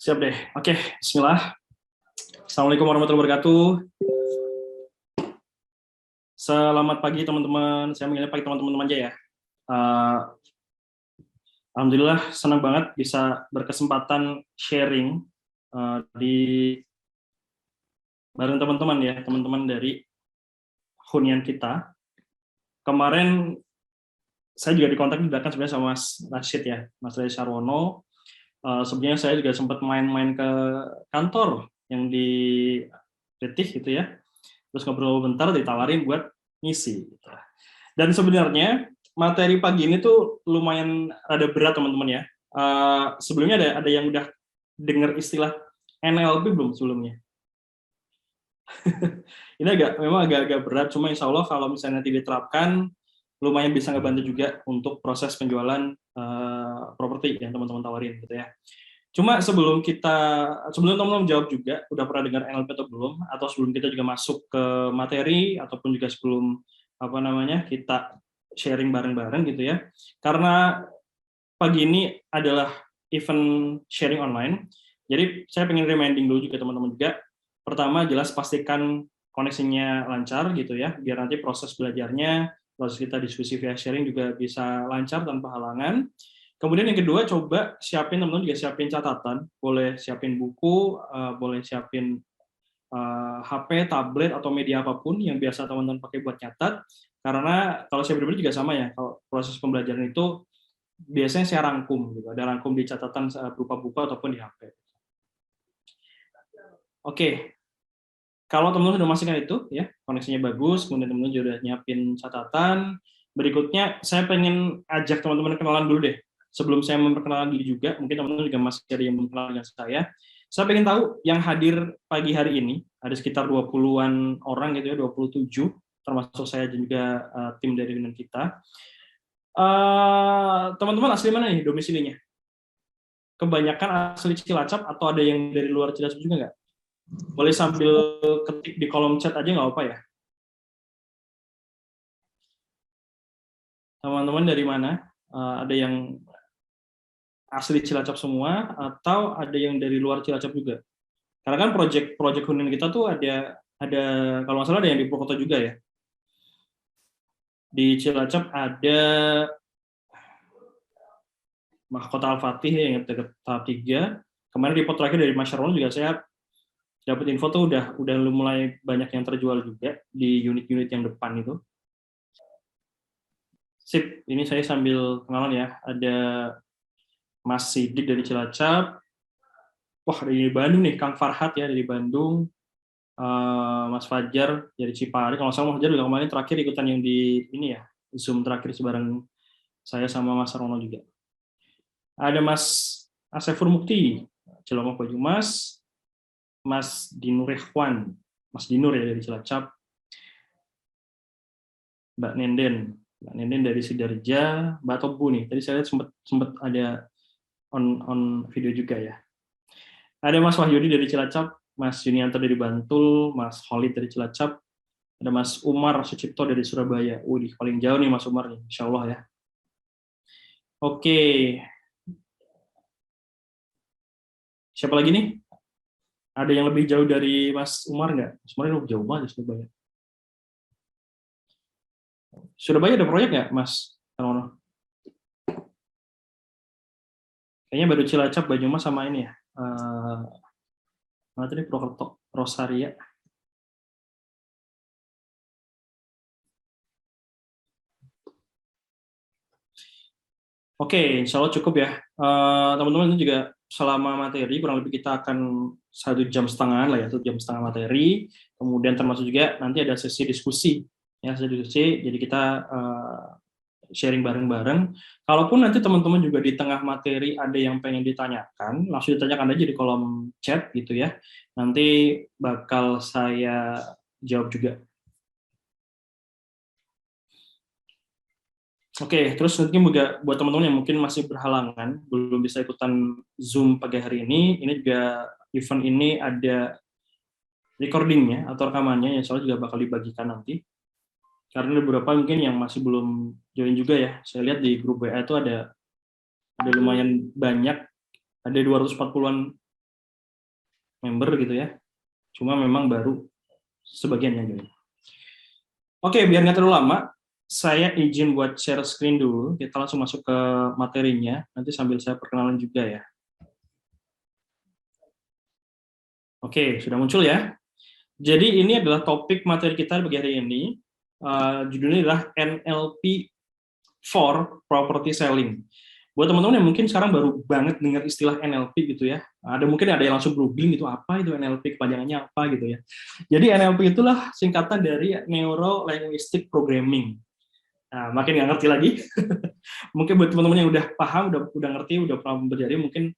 Siap deh. Oke, bismillah. Assalamualaikum warahmatullahi wabarakatuh. Selamat pagi teman-teman. Saya manggilnya pagi teman-teman aja ya. Alhamdulillah senang banget bisa berkesempatan sharing di bareng teman-teman ya, teman-teman dari hunian kita. Kemarin saya juga dikontak di belakang sebenarnya sama Mas Rashid ya, Mas Rashid Sarwono. Sebenarnya saya juga sempat main-main ke kantor yang di Retih gitu ya. Terus ngobrol bentar ditawarin buat ngisi. Dan sebenarnya materi pagi ini tuh lumayan rada berat teman-teman ya. Sebelumnya ada yang udah dengar istilah NLP belum sebelumnya? Ini memang agak berat, cuma insya Allah kalau misalnya nanti diterapkan lumayan bisa ngebantu juga untuk proses penjualan properti yang teman-teman tawarin gitu ya. Cuma sebelum teman-teman jawab juga, udah pernah dengar NLP atau belum, atau sebelum kita juga masuk ke materi, ataupun juga sebelum kita sharing bareng-bareng gitu ya. Karena pagi ini adalah event sharing online, jadi saya pengen reminding dulu juga teman-teman juga. Pertama jelas pastikan koneksinya lancar gitu ya, biar nanti proses belajarnya, proses kita diskusi via sharing juga bisa lancar tanpa halangan. Kemudian yang kedua, coba siapin teman-teman juga siapin catatan, boleh siapin buku, boleh siapin HP, tablet, atau media apapun yang biasa teman-teman pakai buat nyatat. Karena kalau saya pribadi juga sama ya, kalau proses pembelajaran itu biasanya saya rangkum, gitu. Ada rangkum di catatan berupa buku ataupun di HP. Oke, kalau teman-teman sudah masukkan itu, ya koneksinya bagus, kemudian teman-teman sudah nyiapin catatan. Berikutnya, saya pengen ajak teman-teman kenalan dulu deh. Sebelum saya memperkenalkan diri juga, mungkin teman-teman juga masih ada yang mengenal dengan saya. Saya pengen tahu yang hadir pagi hari ini, ada sekitar 20-an orang gitu ya, 27, termasuk saya dan juga tim dari hunian kita. Teman-teman asli mana nih domisilinya? Kebanyakan asli Cilacap atau ada yang dari luar Cilacap juga nggak? Boleh sambil ketik di kolom chat aja nggak apa ya. Teman-teman dari mana? Ada yang asli Cilacap semua atau ada yang dari luar Cilacap juga? Karena kan project hunian kita tuh ada kalau nggak salah ada yang di Purwokerto juga ya. Di Cilacap ada Mahkota Al-Fatih yang dekat tahap 3. Kemarin report terakhir dari Mas Syarwono juga saya dapat info tuh udah mulai banyak yang terjual juga di unit-unit yang depan itu. Sip, ini saya sambil kenalan ya. Ada Mas Sidik dari Cilacap. Wah, dari Bandung nih, Kang Farhat ya dari Bandung. Mas Fajar dari Cipari. Kalau saya Mas Fajar juga kemarin terakhir ikutan yang di ini ya, Zoom terakhir sebareng saya sama Mas Rono juga. Ada Mas Asefur Mukti, Cilomok Banyumas. Mas Dinur Ikhwan, Mas Dinur ya dari Cilacap. Mbak Nenden dari Sidarja, Mbak Tobu nih. Tadi saya lihat sempat ada on video juga ya. Ada Mas Wahyudi dari Cilacap, Mas Yunianto dari Bantul, Mas Holid dari Cilacap, ada Mas Umar Sucipto dari Surabaya. Paling jauh nih Mas Umar nih, insya Allah ya. Oke. Siapa lagi nih? Ada yang lebih jauh dari Mas Umar nggak? Mas Umar lebih jauh banget Surabaya. Surabaya ada proyek nggak, Mas Tarono? Kayaknya baru Cilacap, Banyumas sama ini ya. Mana tadi Purwokerto, Rosaria. Oke, insya Allah cukup ya. Teman-teman itu juga selama materi kurang lebih kita akan 1,5 jam lah ya, 1,5 jam materi. Kemudian termasuk juga nanti ada sesi diskusi ya, jadi kita sharing bareng-bareng. Kalaupun nanti teman-teman juga di tengah materi ada yang pengen ditanyakan, langsung ditanyakan aja di kolom chat gitu ya. Nanti bakal saya jawab juga. Oke, terus mungkin juga buat teman-teman yang mungkin masih berhalangan, belum bisa ikutan Zoom pagi hari ini juga event ini ada recordingnya atau rekamannya, yang soalnya juga bakal dibagikan nanti. Karena ada beberapa mungkin yang masih belum join juga ya. Saya lihat di grup WA itu ada lumayan banyak, ada 240-an member gitu ya. Cuma memang baru sebagian yang join. Oke, biar nggak terlalu lama, saya izin buat share screen dulu. Kita langsung masuk ke materinya. Nanti sambil saya perkenalan juga ya. Oke, sudah muncul ya. Jadi ini adalah topik materi kita bagi hari ini. Judulnya adalah NLP for Property Selling. Buat teman-teman yang mungkin sekarang baru banget dengar istilah NLP gitu ya, mungkin ada yang langsung googling itu apa itu NLP, kepanjangannya apa gitu ya. Jadi NLP itulah singkatan dari Neuro Linguistic Programming. Nah, makin nggak ngerti lagi. Mungkin buat teman-teman yang udah paham, udah ngerti, udah pernah belajar, mungkin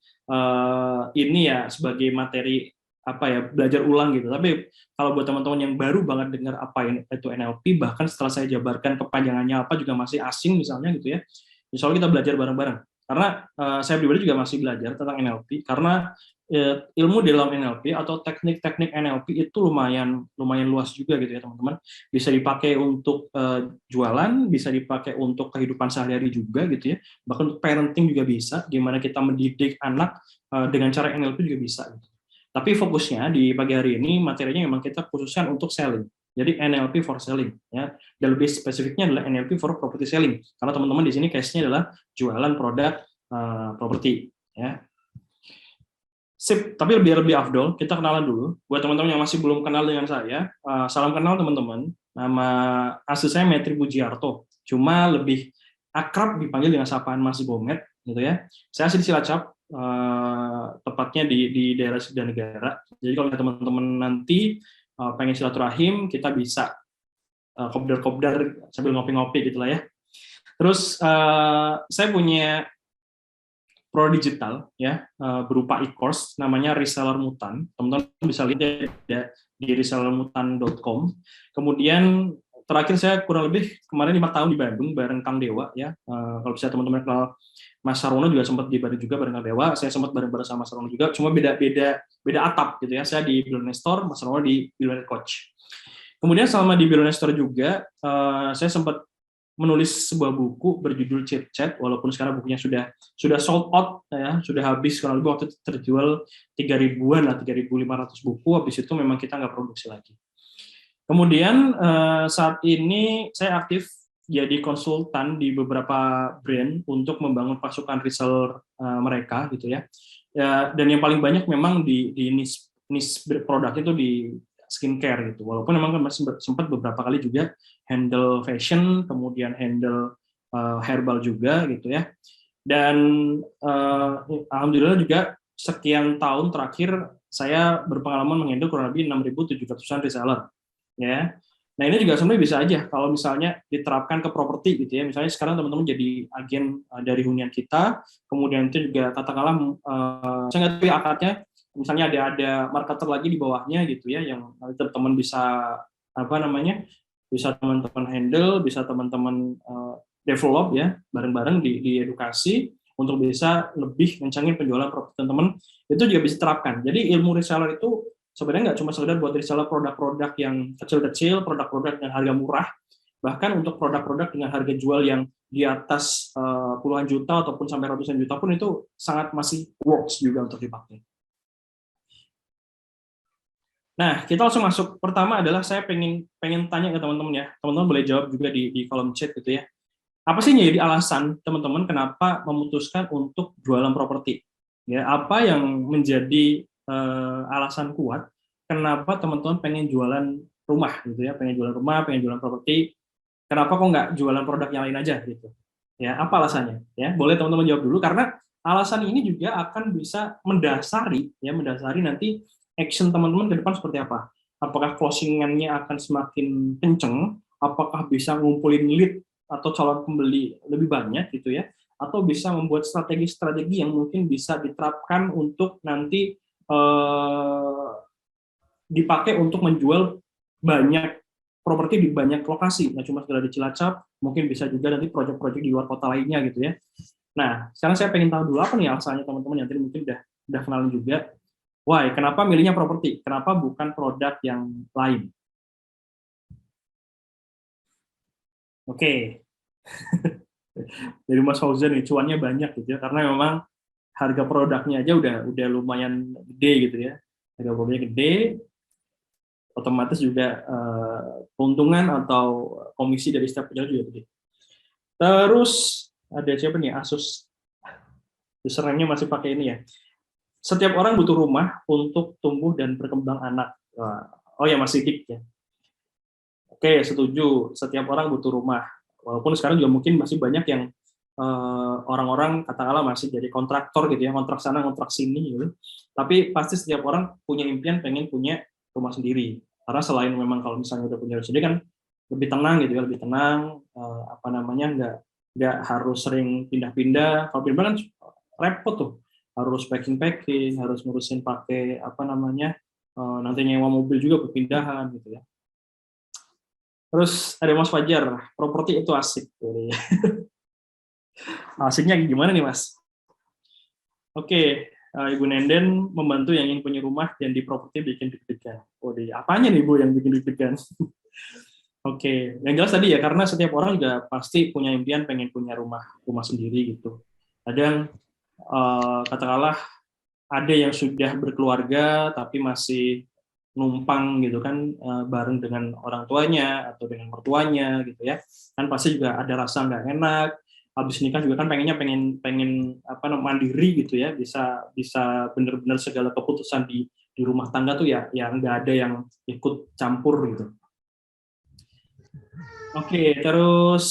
ini ya sebagai materi apa ya, belajar ulang gitu. Tapi kalau buat teman-teman yang baru banget dengar apa itu NLP, bahkan setelah saya jabarkan kepanjangannya apa juga masih asing misalnya gitu ya, insya Allah kita belajar bareng-bareng. Karena saya pribadi juga masih belajar tentang NLP, karena ilmu di dalam NLP atau teknik-teknik NLP itu lumayan luas juga gitu ya teman-teman. Bisa dipakai untuk jualan, bisa dipakai untuk kehidupan sehari-hari juga gitu ya. Bahkan untuk parenting juga bisa, gimana kita mendidik anak dengan cara NLP juga bisa gitu. Tapi fokusnya di pagi hari ini materinya memang kita khususkan untuk selling. Jadi NLP for selling ya. Dan lebih spesifiknya adalah NLP for property selling. Karena teman-teman di sini case-nya adalah jualan produk properti ya. Sip, tapi lebih afdol, kita kenalan dulu. Buat teman-teman yang masih belum kenal dengan saya, salam kenal teman-teman. Nama asli saya Metri Pujiarto, cuma lebih akrab dipanggil dengan sapaan Mas Bomet, gitu ya. Saya asli di Cilacap, tepatnya di daerah Negara. Jadi kalau teman-teman nanti pengen silaturahim, kita bisa kopdar-kopdar sambil ngopi-ngopi gitulah ya. Terus saya punya pro digital ya, berupa e-course namanya Reseller Mutan. Teman-teman bisa lihat ya di resellermutan.com. Kemudian terakhir saya kurang lebih kemarin 5 tahun di Bandung bareng Kang Dewa ya. Kalau bisa teman-teman kenal Mas Sarono juga sempat di Bandung juga bareng Kang Dewa. Saya sempat bareng sama Mas Sarono juga, cuma beda atap gitu ya. Saya di Billionaire Store, Mas Sarono di Billionaire Coach. Kemudian selama di Billionaire Store juga saya sempat menulis sebuah buku berjudul Chit Chat, walaupun sekarang bukunya sudah sold out ya, sudah habis, kalau lebih waktu itu terjual 3.000-an lah, 3.500 buku. Habis itu memang kita nggak produksi lagi. Kemudian saat ini saya aktif jadi konsultan di beberapa brand untuk membangun pasukan reseller mereka gitu ya. Dan yang paling banyak memang di niche produk itu di skincare gitu. Walaupun memang masih sempat beberapa kali juga handle fashion, kemudian handle herbal juga gitu ya. Dan alhamdulillah juga sekian tahun terakhir saya berpengalaman menghandle kurang lebih 6.700-an reseller ya. Nah, ini juga sebenarnya bisa aja kalau misalnya diterapkan ke properti gitu ya. Misalnya sekarang teman-teman jadi agen dari hunian kita, kemudian itu juga katakanlah saya nggak tahu akadnya, misalnya ada marketer lagi di bawahnya gitu ya, yang teman-teman bisa bisa teman-teman handle, bisa teman-teman develop ya bareng-bareng di edukasi untuk bisa lebih mencangin penjualan properti teman-teman. Itu juga bisa diterapkan. Jadi ilmu reseller itu sebenarnya nggak cuma sekedar buat reseller produk-produk yang kecil-kecil, produk-produk dengan harga murah, bahkan untuk produk-produk dengan harga jual yang di atas puluhan juta ataupun sampai ratusan juta pun itu sangat masih works juga untuk dipakai. Nah, kita langsung masuk. Pertama adalah saya pengen tanya ke teman-teman ya. Teman-teman boleh jawab juga di kolom chat gitu ya. Apa sih jadi alasan teman-teman kenapa memutuskan untuk jualan properti? Ya, apa yang menjadi alasan kuat kenapa teman-teman pengen jualan rumah gitu ya, pengen jualan properti. Kenapa kok nggak jualan produk yang lain aja gitu? Ya, apa alasannya? Ya, boleh teman-teman jawab dulu karena alasan ini juga akan bisa mendasari nanti action teman-teman ke depan seperti apa. Apakah closing-nya akan semakin kenceng, apakah bisa ngumpulin lead atau calon pembeli lebih banyak gitu ya, atau bisa membuat strategi-strategi yang mungkin bisa diterapkan untuk nanti dipakai untuk menjual banyak properti di banyak lokasi, nggak cuma sekedar di Cilacap, mungkin bisa juga nanti proyek-proyek di luar kota lainnya gitu ya. Nah, sekarang saya pengen tahu dulu apa nih alasannya teman-teman yang tadi mungkin udah kenalin juga. Why? Kenapa milihnya properti? Kenapa bukan produk yang lain? Oke. Dari Mas Fauzan nih, cuannya banyak gitu ya, karena memang harga produknya aja udah lumayan gede gitu ya. harga propertinya gede, otomatis juga keuntungan atau komisi dari setiap penjual juga gede. Terus ada siapa nih? Asus. Username-nya masih pakai ini ya. Setiap orang butuh rumah untuk tumbuh dan berkembang anak. Oh ya, masih dik ya. Oke, setuju. Setiap orang butuh rumah. Walaupun sekarang juga mungkin masih banyak yang orang-orang katakanlah masih jadi kontraktor gitu ya, kontrak sana, kontrak sini gitu. Tapi pasti setiap orang punya impian pengen punya rumah sendiri. Karena selain memang kalau misalnya udah punya rumah sendiri kan lebih tenang gitu ya, lebih tenang, apa namanya, nggak harus sering pindah-pindah. Kalau pindah kan repot tuh, harus packing, harus ngurusin pakai apa namanya, nanti nyewa mobil juga perpindahan gitu ya. Terus ada Mas Fajar, properti itu asik. Asiknya gimana nih Mas? Oke, Ibu Nenden membantu yang ingin punya rumah dan di properti bikin deg-degan. Apanya nih Bu yang bikin deg-degan? Oke, yang jelas tadi ya, karena setiap orang juga pasti punya impian pengen punya rumah sendiri gitu. Kadang katakanlah ada yang sudah berkeluarga tapi masih numpang gitu kan, bareng dengan orang tuanya atau dengan mertuanya gitu ya, kan pasti juga ada rasa nggak enak. Habis nikah juga kan pengen apa namanya, mandiri gitu ya, bisa benar-benar segala keputusan di rumah tangga tuh ya nggak ada yang ikut campur gitu. Oke, terus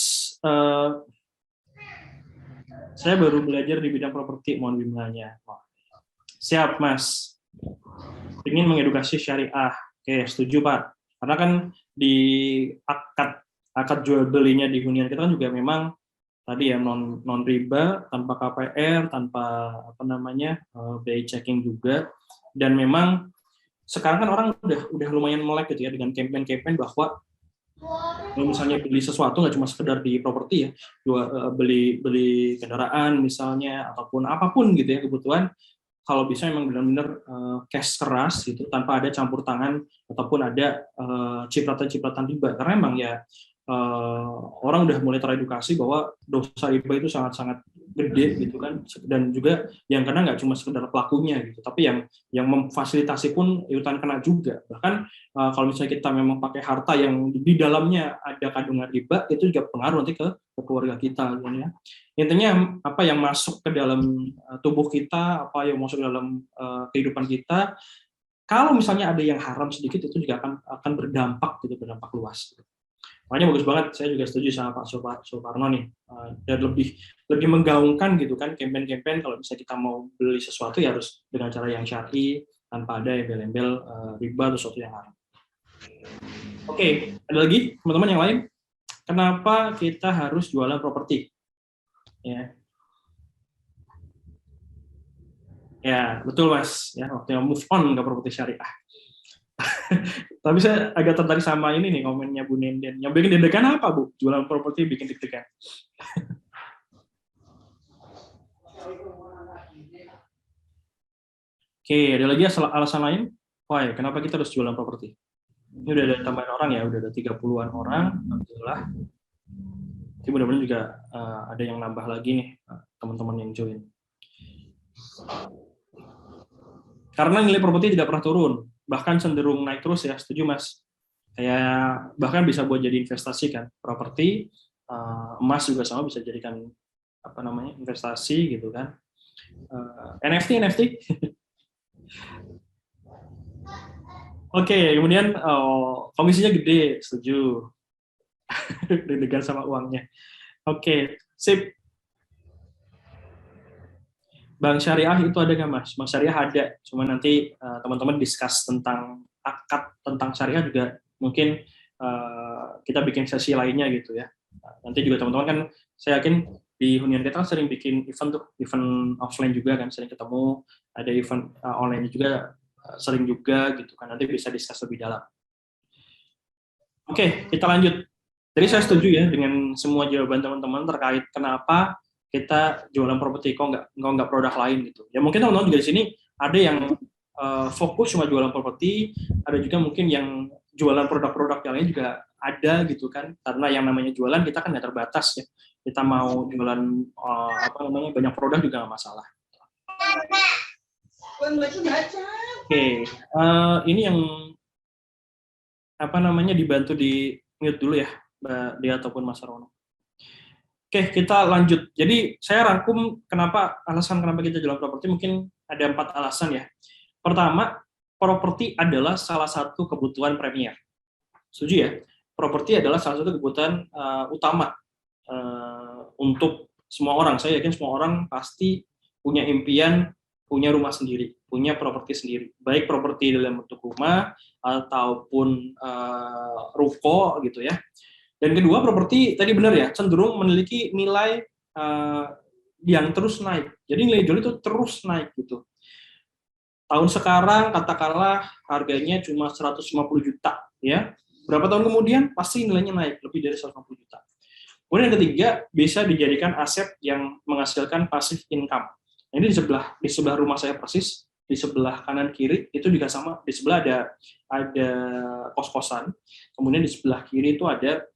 saya baru belajar di bidang properti, mohon bimbingannya. Siap Mas, ingin mengedukasi syariah. Oke, setuju Pak. Karena kan di akad jual belinya di hunian kita kan juga memang tadi ya non riba, tanpa KPR, tanpa apa namanya, BI checking juga. Dan memang sekarang kan orang udah lumayan melek gitu ya dengan campaign bahwa kalau misalnya beli sesuatu nggak cuma sekedar di properti ya, beli kendaraan misalnya ataupun apapun gitu ya kebutuhan, kalau bisa memang benar-benar cash keras gitu, tanpa ada campur tangan ataupun ada cipratan-cipratan riba. Karena memang ya orang udah mulai teredukasi bahwa dosa riba itu sangat-sangat gede gitu kan, dan juga yang kena nggak cuma sekedar pelakunya gitu, tapi yang memfasilitasi pun ikutan kena juga. Bahkan kalau misalnya kita memang pakai harta yang di dalamnya ada kandungan riba, itu juga pengaruh nanti ke keluarga kita gitu ya. Intinya apa yang masuk ke dalam tubuh kita, apa yang masuk ke dalam kehidupan kita, kalau misalnya ada yang haram sedikit itu juga akan berdampak gitu, berdampak luas. Makanya bagus banget, saya juga setuju sama Pak Suparno nih, dan lebih menggaungkan gitu kan campaign kalau misalnya kita mau beli sesuatu ya harus dengan cara yang syar'i, tanpa ada embel-embel riba atau sesuatu yang haram. Oke, ada lagi teman-teman yang lain? Kenapa kita harus jualan properti? Ya betul Mas, ya waktunya move on ke properti syariah. Tapi saya agak tertarik sama ini nih komennya Bu Nenden. Yang bikin deg-degan apa Bu? Jualan properti bikin deg-degan. Oke, ada lagi alasan lain? Wah, kenapa kita harus jualan properti? Ini udah ada tambahan orang ya, udah ada 30-an orang, alhamdulillah. Tapi mudah-mudahan juga ada yang nambah lagi nih, teman-teman yang join. Karena nilai properti tidak pernah turun, bahkan cenderung naik terus ya, setuju Mas? Kayak bahkan bisa buat jadi investasi kan, properti, emas juga sama bisa jadikan apa namanya, investasi gitu kan. NFT. Oke, kemudian komisinya gede, setuju. Deg-degan sama uangnya. Oke, sip. Bank syariah itu ada nggak Mas? Bank syariah ada, cuma nanti teman-teman discuss tentang akad tentang syariah juga mungkin kita bikin sesi lainnya gitu ya. Nanti juga teman-teman kan, saya yakin di hunian kita kan sering bikin event offline juga kan, sering ketemu, ada event online juga sering juga gitu kan, nanti bisa discuss lebih dalam. Oke, kita lanjut. Jadi saya setuju ya dengan semua jawaban teman-teman terkait kenapa kita jualan properti, kok nggak produk lain gitu. Ya mungkin teman-teman juga di sini ada yang fokus cuma jualan properti, ada juga mungkin yang jualan produk-produk yang lain juga ada gitu kan. Karena yang namanya jualan kita kan nggak terbatas ya. Kita mau jualan apa namanya banyak produk juga nggak masalah. Oke, ini yang apa namanya dibantu di mute dulu ya, Mbak Dia ataupun Mas Rono. Oke, kita lanjut. Jadi saya rangkum alasan kenapa kita jualan properti, mungkin ada 4 alasan ya. Pertama, properti adalah salah satu kebutuhan premier. Setuju ya? Properti adalah salah satu kebutuhan utama untuk semua orang. Saya yakin semua orang pasti punya impian, punya rumah sendiri, punya properti sendiri. Baik properti dalam bentuk rumah ataupun ruko gitu ya. Dan kedua, properti tadi benar ya, cenderung memiliki nilai yang terus naik. Jadi nilai jual itu terus naik gitu. Tahun sekarang katakanlah harganya cuma 150 juta ya. Berapa tahun kemudian pasti nilainya naik lebih dari 150 juta. Kemudian yang ketiga, bisa dijadikan aset yang menghasilkan passive income. Nah, ini di sebelah rumah saya persis, di sebelah kanan kiri itu juga sama. Di sebelah ada kos-kosan, kemudian di sebelah kiri itu ada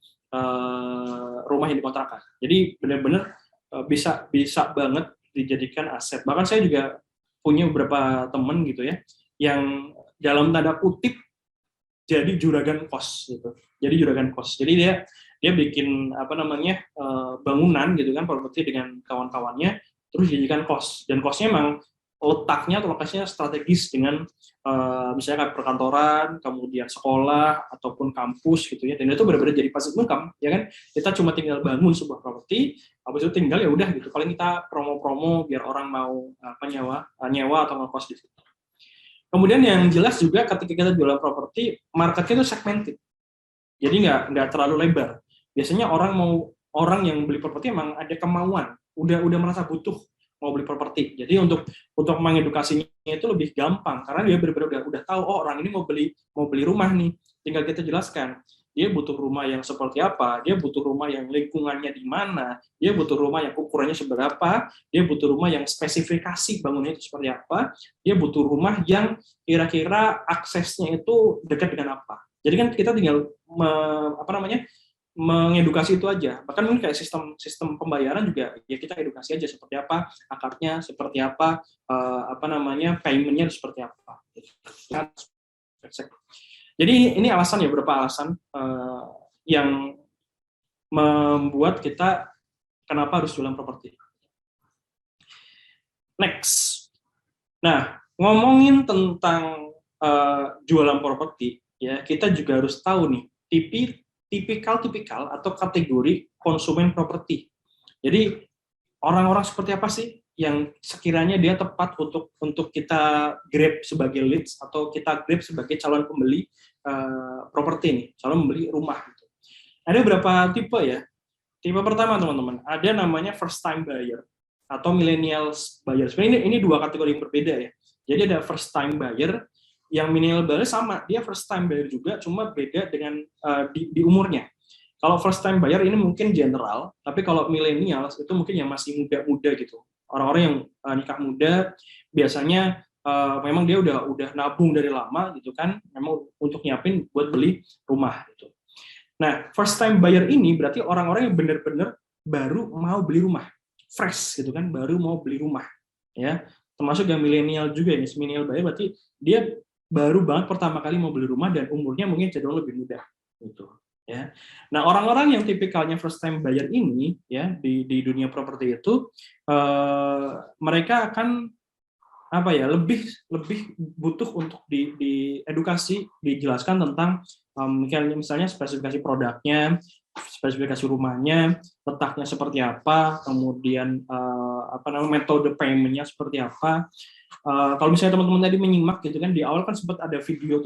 rumah yang dikontrakan. Jadi benar-benar bisa banget dijadikan aset. Bahkan saya juga punya beberapa teman gitu ya, yang dalam tanda kutip jadi juragan kos gitu. Jadi juragan kos. Jadi dia bikin apa namanya bangunan gitu kan, properti dengan kawan-kawannya, terus dijadikan kos. Dan kosnya memang letaknya atau lokasinya strategis dengan misalnya kayak perkantoran, kemudian sekolah ataupun kampus gitu ya. Dan itu benar-benar jadi passive income, ya kan? Kita cuma tinggal bangun sebuah properti, habis itu tinggal ya udah gitu. Paling kita promo-promo biar orang mau apa nyewa atau ngekos di situ. Kemudian yang jelas juga ketika kita jualan properti, marketnya itu segmented. Jadi nggak terlalu lebar. Biasanya orang yang beli properti emang ada kemauan, udah merasa butuh mau beli properti. Jadi untuk mengedukasinya itu lebih gampang karena dia benar-benar udah tahu, oh orang ini mau beli rumah nih. Tinggal kita jelaskan, dia butuh rumah yang seperti apa, dia butuh rumah yang lingkungannya di mana, dia butuh rumah yang ukurannya seberapa, dia butuh rumah yang spesifikasi bangunannya itu seperti apa, dia butuh rumah yang kira-kira aksesnya itu dekat dengan apa. Jadi kan kita tinggal mengedukasi itu aja. Bahkan mungkin kayak sistem pembayaran juga ya kita edukasi aja seperti apa akadnya, seperti apa paymentnya seperti apa. Jadi ini alasan ya, beberapa alasan yang membuat kita kenapa harus jualan properti. Next. Nah, ngomongin tentang jualan properti ya, kita juga harus tahu nih tipikal atau kategori konsumen properti. Jadi orang-orang seperti apa sih yang sekiranya dia tepat untuk kita grab sebagai leads atau kita grab sebagai calon pembeli properti nih, calon pembeli rumah gitu. Ada beberapa tipe ya. Tipe pertama teman-teman, ada namanya first time buyer atau millennials buyer. Sebenarnya ini dua kategori yang berbeda ya. Jadi ada first time buyer, yang millennial buyer sama, dia first time buyer juga, cuma beda dengan di umurnya. Kalau first time buyer ini mungkin general, tapi kalau millennials itu mungkin yang masih muda-muda gitu. Orang-orang yang nikah muda biasanya memang dia udah nabung dari lama gitu kan, memang untuk nyiapin buat beli rumah gitu. Nah, first time buyer ini berarti orang-orang yang benar-benar baru mau beli rumah, fresh gitu kan, baru mau beli rumah, ya. Termasuk yang milenial juga ini, milenial buyer berarti dia baru banget pertama kali mau beli rumah dan umurnya mungkin cenderung lebih muda, gitu. Ya. Nah, orang-orang yang tipikalnya first time buyer ini, ya di dunia properti itu, mereka akan lebih butuh untuk diedukasi, dijelaskan tentang misalnya spesifikasi produknya, spesifikasi rumahnya, letaknya seperti apa, kemudian metode payment-nya seperti apa. Kalau misalnya teman-teman tadi menyimak gitu kan, di awal kan sempat ada video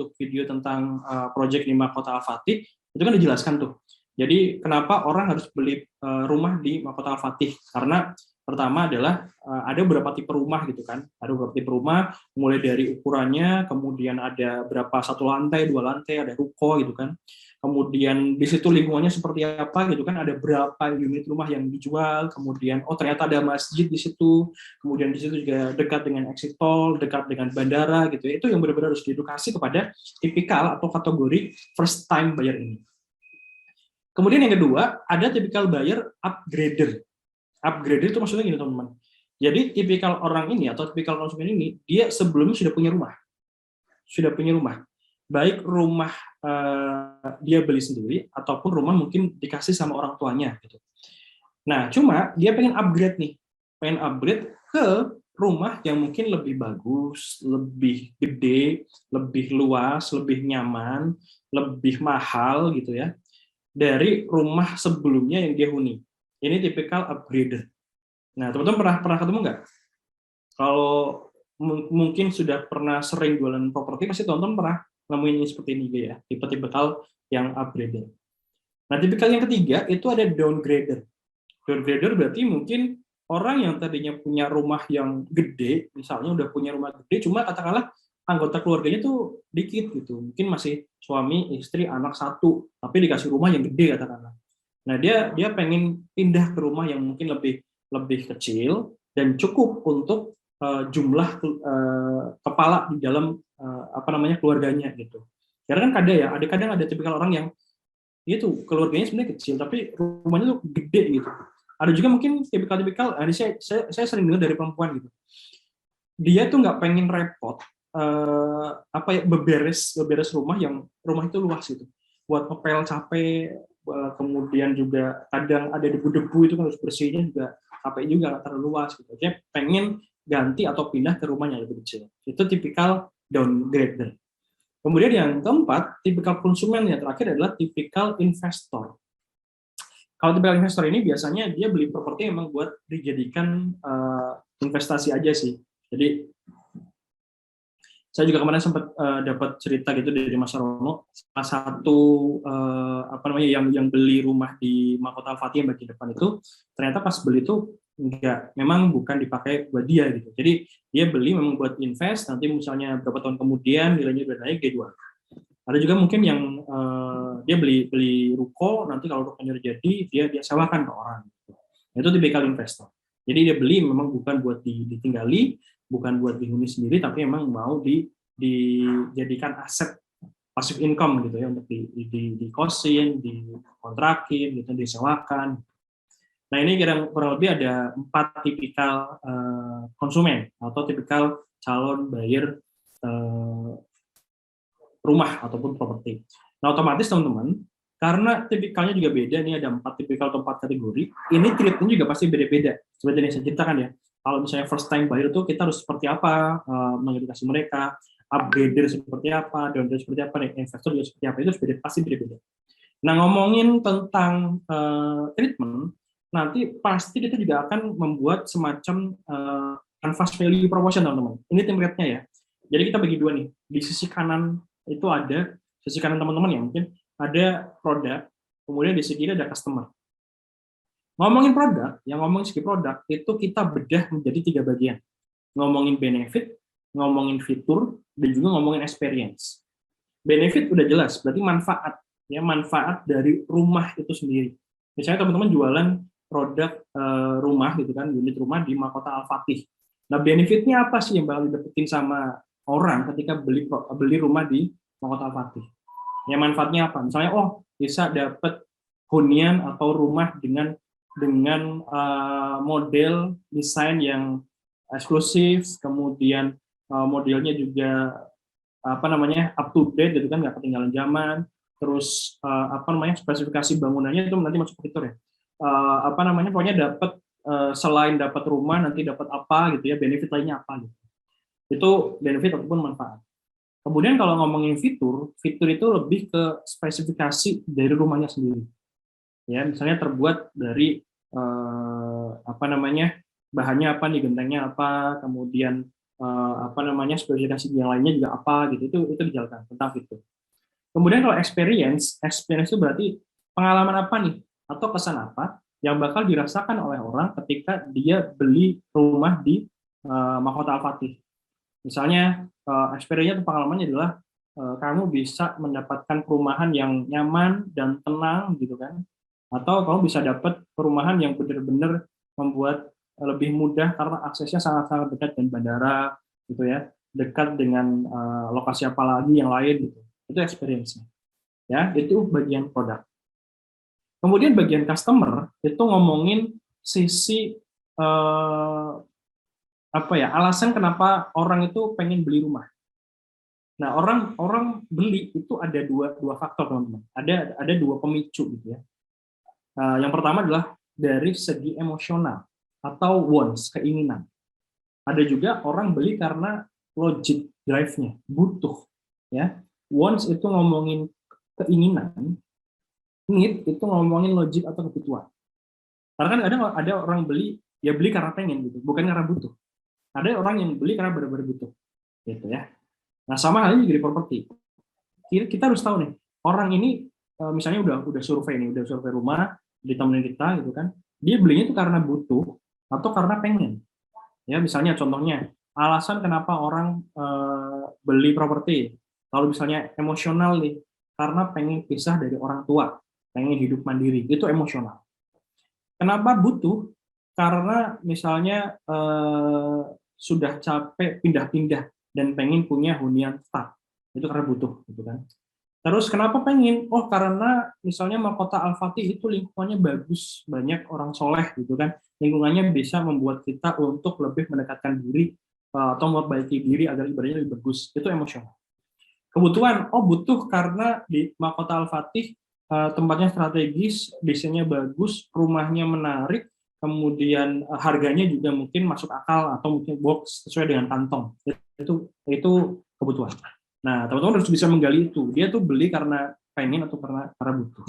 tentang project di Mahkota Al-Fatih, itu kan dijelaskan tuh. Jadi kenapa orang harus beli rumah di Mahkota Al-Fatih? Karena pertama adalah ada beberapa tipe rumah gitu kan, ada beberapa tipe rumah, mulai dari ukurannya, kemudian ada berapa, 1 lantai, 2 lantai, ada ruko gitu kan, kemudian di situ lingkungannya seperti apa gitu kan, ada berapa unit rumah yang dijual, kemudian ternyata ada masjid di situ, kemudian di situ juga dekat dengan exit tol, dekat dengan bandara gitu ya. Itu yang benar-benar harus diedukasi kepada tipikal atau kategori first time buyer ini. Kemudian yang kedua, ada tipikal buyer upgrader. Upgrader itu maksudnya gini teman-teman. Jadi tipikal orang ini atau tipikal konsumen ini, dia sebelumnya sudah punya rumah. sudah punya rumah, baik rumah dia beli sendiri ataupun rumah mungkin dikasih sama orang tuanya gitu. Nah, cuma dia pengen upgrade nih, pengen upgrade ke rumah yang mungkin lebih bagus, lebih gede, lebih luas, lebih nyaman, lebih mahal gitu ya, dari rumah sebelumnya yang dia huni. Ini tipikal upgrader. Nah, teman-teman pernah pernah ketemu nggak? Kalau mungkin sudah pernah sering jualan properti, pasti teman-teman pernah nemuin ini seperti ini ya, tipe-tipikal yang upgrader. Nah, tipikal yang ketiga itu ada downgrader. Downgrader berarti mungkin orang yang tadinya punya rumah yang gede, misalnya udah punya rumah gede, cuma katakanlah anggota keluarganya tuh dikit gitu, mungkin masih suami, istri, anak satu, tapi dikasih rumah yang gede katakanlah. Nah, dia pengen pindah ke rumah yang mungkin lebih lebih kecil dan cukup untuk jumlah kepala di dalam apa namanya keluarganya gitu. Karena kan kadang ada tipikal orang yang itu keluarganya sebenarnya kecil tapi rumahnya tuh gede gitu. Ada juga mungkin tipikal-tipikal, saya sering dengar dari perempuan gitu. Dia tuh nggak pengen repot apa ya beberes rumah yang rumah itu luas gitu. Buat ngepel capek, kemudian juga kadang ada debu-debu itu kan harus bersihnya juga capek juga nggak terlalu luas gitu. Dia pengen ganti atau pindah ke rumah yang lebih kecil. Itu tipikal downgrader. Kemudian yang keempat, tipikal konsumen yang terakhir adalah tipikal investor. Kalau tipikal investor ini biasanya dia beli properti emang buat dijadikan investasi aja sih. Jadi saya juga kemarin sempat dapat cerita gitu dari Mas Rono, salah satu apa namanya yang beli rumah di Mahkota Al-Fatih yang bagian depan itu ternyata pas beli itu memang bukan dipakai buat dia gitu. Jadi dia beli memang buat invest, nanti misalnya berapa tahun kemudian nilainya udah naik dia jual. Ada juga mungkin yang dia beli ruko, nanti kalau rukonya udah jadi dia sewakan ke orang. Gitu. Itu tipikal investor. Jadi dia beli memang bukan buat ditinggali, bukan buat dihuni sendiri, tapi memang mau dijadikan aset passive income gitu ya, untuk dikosin, dikontrakin, gitu, disewakan. Nah ini kurang lebih ada 4 tipikal konsumen atau tipikal calon buyer rumah ataupun properti. Nah otomatis teman-teman, karena tipikalnya juga beda, nih ada 4 tipikal atau 4 kategori, ini treatment juga pasti beda-beda. Seperti yang saya ceritakan ya, kalau misalnya first time buyer itu kita harus seperti apa, mengedukasi mereka, upgrader seperti apa, downgrader seperti apa, investor juga seperti apa, itu pasti beda-beda. Nah ngomongin tentang treatment, nanti pasti kita juga akan membuat semacam canvas value proposition teman-teman. Ini template-nya ya. Jadi kita bagi dua nih, di sisi kanan itu ada, sisi kanan teman-teman ya mungkin, ada produk, kemudian di sisi kiri ada customer. Ngomongin produk, yang ngomongin segi produk, itu kita bedah menjadi 3 bagian. Ngomongin benefit, ngomongin fitur, dan juga ngomongin experience. Benefit udah jelas, berarti manfaat. Ya, manfaat dari rumah itu sendiri. Misalnya teman-teman jualan produk rumah gitu kan, unit rumah di Mahkota Al-Fatih. Nah, benefitnya apa sih yang bakal didapetin sama orang ketika beli rumah di Mahkota Al-Fatih? Ya manfaatnya apa? Misalnya bisa dapat hunian atau rumah dengan model desain yang eksklusif, kemudian modelnya juga apa namanya up to date gitu kan, nggak ketinggalan zaman. Terus apa namanya spesifikasi bangunannya itu nanti masuk fitur ya. Apa namanya pokoknya dapat selain dapat rumah nanti dapat apa gitu ya, benefit lainnya apa gitu. Itu benefit ataupun manfaat. Kemudian kalau ngomongin fitur itu lebih ke spesifikasi dari rumahnya sendiri. Ya, misalnya terbuat dari apa namanya bahannya apa nih, gentengnya apa, kemudian apa namanya spesifikasi yang lainnya juga apa gitu. Itu dijelaskan tentang fitur. Kemudian kalau experience itu berarti pengalaman apa nih atau kesan apa yang bakal dirasakan oleh orang ketika dia beli rumah di Mahkota Al-Fatih. Misalnya experience itu pengalamannya adalah kamu bisa mendapatkan perumahan yang nyaman dan tenang gitu kan, atau kamu bisa dapat perumahan yang benar-benar membuat lebih mudah karena aksesnya sangat-sangat dekat dengan bandara gitu ya, dekat dengan lokasi apa lagi yang lain gitu. Itu experience-nya. Ya, itu bagian produk. Kemudian bagian customer itu ngomongin sisi apa ya, alasan kenapa orang itu pengen beli rumah. Nah, orang beli itu ada dua faktor, teman-teman. Ada dua pemicu gitu ya. Yang pertama adalah dari segi emosional atau wants, keinginan. Ada juga orang beli karena logic drive-nya, butuh. Ya, wants itu ngomongin keinginan, need itu ngomongin logic atau kebutuhan. Karena kan ada orang beli, ya beli karena pengen gitu, bukan karena butuh. Ada orang yang beli karena benar-benar butuh, gitu ya. Nah, sama halnya juga di properti. Kita harus tahu nih, orang ini misalnya udah survei nih, udah survei rumah di temen kita gitu kan, dia belinya itu karena butuh atau karena pengen. Ya, misalnya contohnya, alasan kenapa orang beli properti. Kalau misalnya emosional nih, karena pengen pisah dari orang tua, pengen hidup mandiri, itu emosional. Kenapa butuh? Karena misalnya sudah capek pindah-pindah dan pengen punya hunian tetap. Itu karena butuh, gitu kan. Terus kenapa pengen? Oh, karena misalnya Mahkota Al-Fatih itu lingkungannya bagus, banyak orang soleh gitu kan. Lingkungannya bisa membuat kita untuk lebih mendekatkan diri atau memperbaiki diri agar ibadahnya lebih bagus. Itu emosional. Kebutuhan, oh butuh karena di Mahkota Al-Fatih tempatnya strategis, desainnya bagus, rumahnya menarik, kemudian harganya juga mungkin masuk akal atau mungkin box sesuai dengan kantong. Itu kebutuhan. Nah, teman-teman harus bisa menggali itu. Dia tuh beli karena pengen atau karena butuh.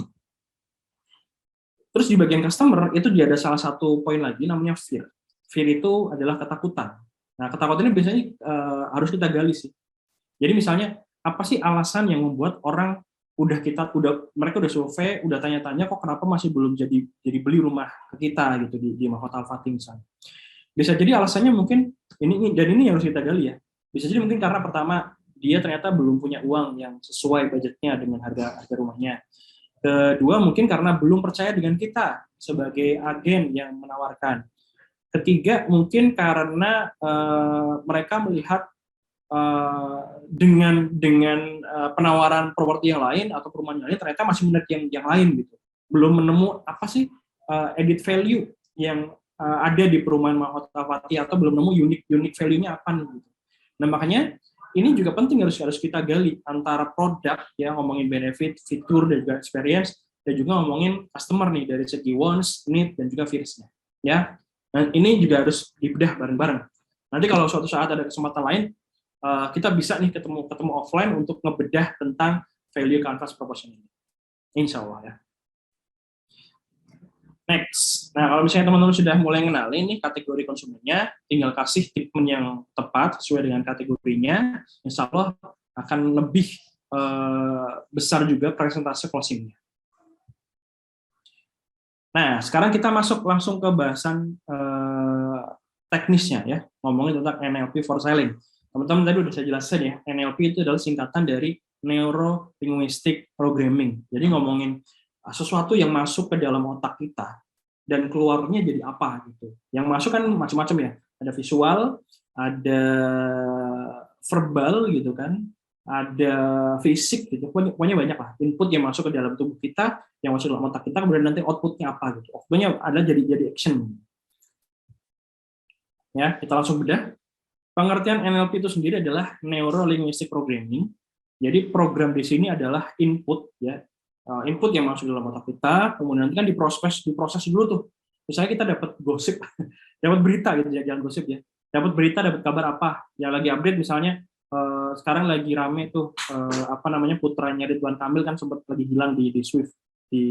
Terus di bagian customer itu dia ada salah satu poin lagi namanya fear. Fear itu adalah ketakutan. Nah, ketakutan ini biasanya harus kita gali sih. Jadi misalnya apa sih alasan yang membuat orang mereka udah survei, udah tanya-tanya kok kenapa masih belum jadi beli rumah ke kita gitu di Mahkota Al-Fatih misalnya. Bisa jadi alasannya mungkin ini harus kita gali ya. Bisa jadi mungkin karena pertama dia ternyata belum punya uang yang sesuai budgetnya dengan harga rumahnya. Kedua mungkin karena belum percaya dengan kita sebagai agen yang menawarkan. Ketiga mungkin karena mereka melihat dengan penawaran properti yang lain atau perumahan yang lain ternyata masih menarik yang lain gitu. Belum menemu apa sih added value yang ada di perumahan Mahkota Al-Fatih atau belum nemu unique value-nya apa nih gitu. Nah, makanya ini juga penting harus kita gali antara produk ya, ngomongin benefit, fitur dan juga experience, dan juga ngomongin customer nih dari segi wants, need dan juga fears-nya ya. Dan ini juga harus dibedah bareng-bareng. Nanti kalau suatu saat ada kesempatan lain kita bisa nih ketemu offline untuk ngebedah tentang value canvas proportion ini. Insya Allah ya. Next. Nah, kalau misalnya teman-teman sudah mulai ngenalin nih kategori konsumennya, tinggal kasih treatment yang tepat sesuai dengan kategorinya, insya Allah akan lebih besar juga presentasi closing-nya. Nah, sekarang kita masuk langsung ke bahasan teknisnya ya, ngomongin tentang NLP for selling. Teman-teman tadi udah saya jelaskan ya, NLP itu adalah singkatan dari Neuro Linguistic Programming. Jadi ngomongin sesuatu yang masuk ke dalam otak kita dan keluarnya jadi apa gitu. Yang masuk kan macam-macam ya, ada visual, ada verbal gitu kan, ada fisik gitu, pokoknya banyak lah input yang masuk ke dalam tubuh kita, yang masuk dalam otak kita, kemudian nanti outputnya apa gitu. Outputnya ada jadi action. Ya, kita langsung bedah. Pengertian NLP itu sendiri adalah Neuro Linguistic Programming. Jadi program di sini adalah input ya, input yang masuk dalam otak kita, kemudian nanti kan diproses dulu tuh. Misalnya kita dapat gosip, dapat berita gitu ya, jangan gosip ya. Dapat berita, dapat kabar apa? Ya lagi update misalnya sekarang lagi rame tuh apa namanya putranya Ridwan Kamil kan sempat lagi hilang di Swift, di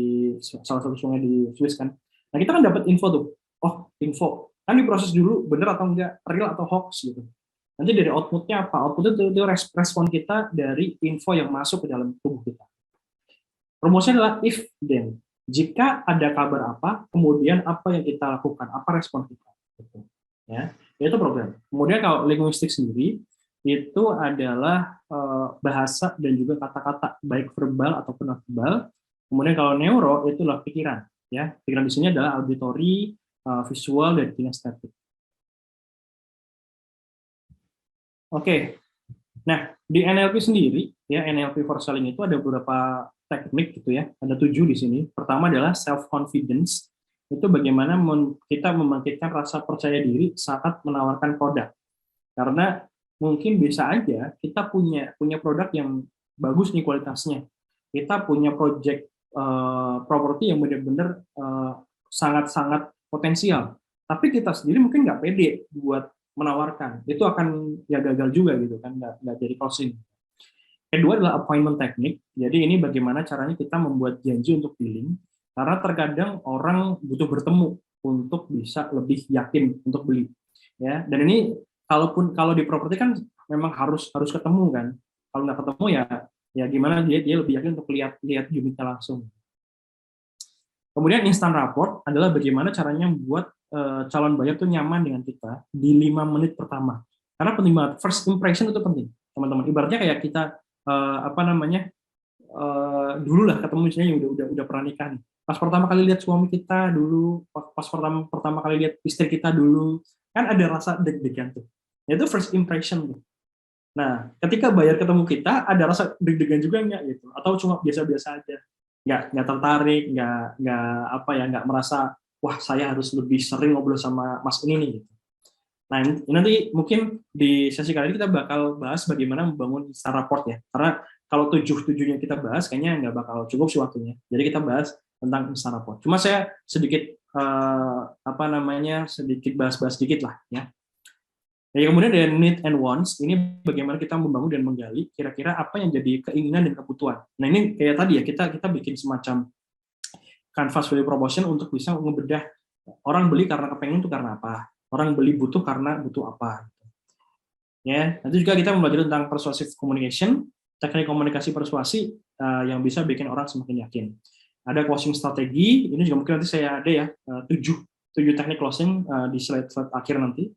salah satu sungai di Swiss kan. Nah, kita kan dapat info tuh. Oh, info. Kan diproses dulu benar atau enggak, real atau hoax gitu. Nanti dari outputnya apa? Output itu respon kita dari info yang masuk ke dalam tubuh kita. Rumusnya adalah if then. Jika ada kabar apa, kemudian apa yang kita lakukan, apa respon kita. Gitu. Ya, itu program. Kemudian kalau linguistik sendiri itu adalah bahasa dan juga kata-kata, baik verbal ataupun non verbal. Kemudian kalau neuro itu adalah pikiran. Ya, pikiran di sini adalah auditory, visual dan kinestetik. Oke, nah di NLP sendiri ya, NLP for selling itu ada beberapa teknik gitu ya, ada 7 di sini. Pertama adalah self confidence, itu bagaimana kita membangkitkan rasa percaya diri saat menawarkan produk. Karena mungkin bisa aja kita punya produk yang bagus nih kualitasnya. Kita punya project properti yang benar-benar sangat-sangat potensial. Tapi kita sendiri mungkin nggak pede buat menawarkan. Itu akan ya gagal juga gitu kan, nggak jadi closing. Kedua adalah appointment teknik. Jadi ini bagaimana caranya kita membuat janji untuk dealing. Karena terkadang orang butuh bertemu untuk bisa lebih yakin untuk beli. Ya, dan ini kalau di properti kan memang harus ketemu kan. Kalau nggak ketemu ya gimana dia lebih yakin untuk lihat unitnya langsung. Kemudian instant rapport adalah bagaimana caranya membuat calon buyer tuh nyaman dengan kita di 5 menit pertama. Karena penting banget, first impression itu penting, teman-teman. Ibaratnya kayak kita dulu lah ketemu misalnya yang udah pernah nikah nih. Pas pertama kali lihat suami kita dulu, pas pertama kali lihat istri kita dulu, kan ada rasa deg-degan tuh. Itu first impression tuh. Nah, ketika buyer ketemu kita, ada rasa deg-degan juga nggak gitu? Atau cuma biasa-biasa aja? Nggak tertarik, nggak merasa, wah saya harus lebih sering ngobrol sama Mas ini nih. Gitu. Nah, nanti mungkin di sesi kali ini kita bakal bahas bagaimana membangun instant rapport ya. Karena kalau tujuhnya kita bahas, kayaknya nggak bakal cukup sih waktunya. Jadi kita bahas tentang instant rapport. Cuma saya sedikit sedikit bahas-bahas sedikit lah ya. Ya, kemudian dari need and wants, ini bagaimana kita membangun dan menggali kira-kira apa yang jadi keinginan dan kebutuhan. Nah ini kayak tadi ya, kita bikin semacam canvas value proposition untuk bisa ngebedah orang beli karena kepengen itu karena apa, orang beli butuh karena butuh apa. Ya, nanti juga kita mempelajari tentang persuasive communication, teknik komunikasi persuasi yang bisa bikin orang semakin yakin. Ada closing strategi, ini juga mungkin nanti saya ada ya 7 teknik closing di slide akhir nanti.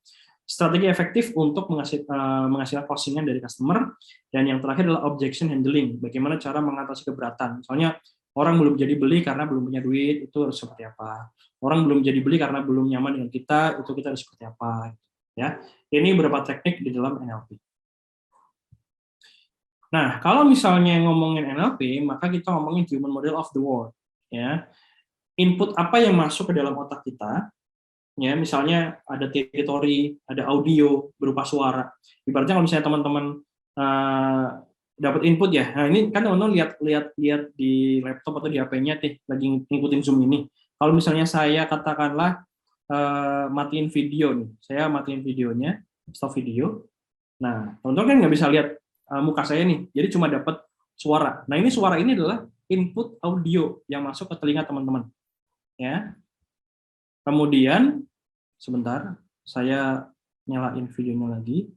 Strategi efektif untuk menghasilkan closingan dari customer, dan yang terakhir adalah objection handling, bagaimana cara mengatasi keberatan. Misalnya orang belum jadi beli karena belum punya duit, itu harus seperti apa. Orang belum jadi beli karena belum nyaman dengan kita, itu kita harus seperti apa. Ya, ini beberapa teknik di dalam NLP. Nah, kalau misalnya ngomongin NLP, maka kita ngomongin human model of the world. Ya, input apa yang masuk ke dalam otak kita, ya misalnya ada teritori, ada audio berupa suara. Ibaratnya kalau misalnya teman-teman dapat input ya, nah ini kan teman-teman lihat di laptop atau di HP-nya lagi ngikutin Zoom ini. Kalau misalnya saya katakanlah matiin video nih, saya matiin videonya, stop video. Nah, teman-teman kan nggak bisa lihat muka saya nih, jadi cuma dapat suara. Nah ini suara ini adalah input audio yang masuk ke telinga teman-teman. Ya. Kemudian sebentar, saya nyalain videonya lagi.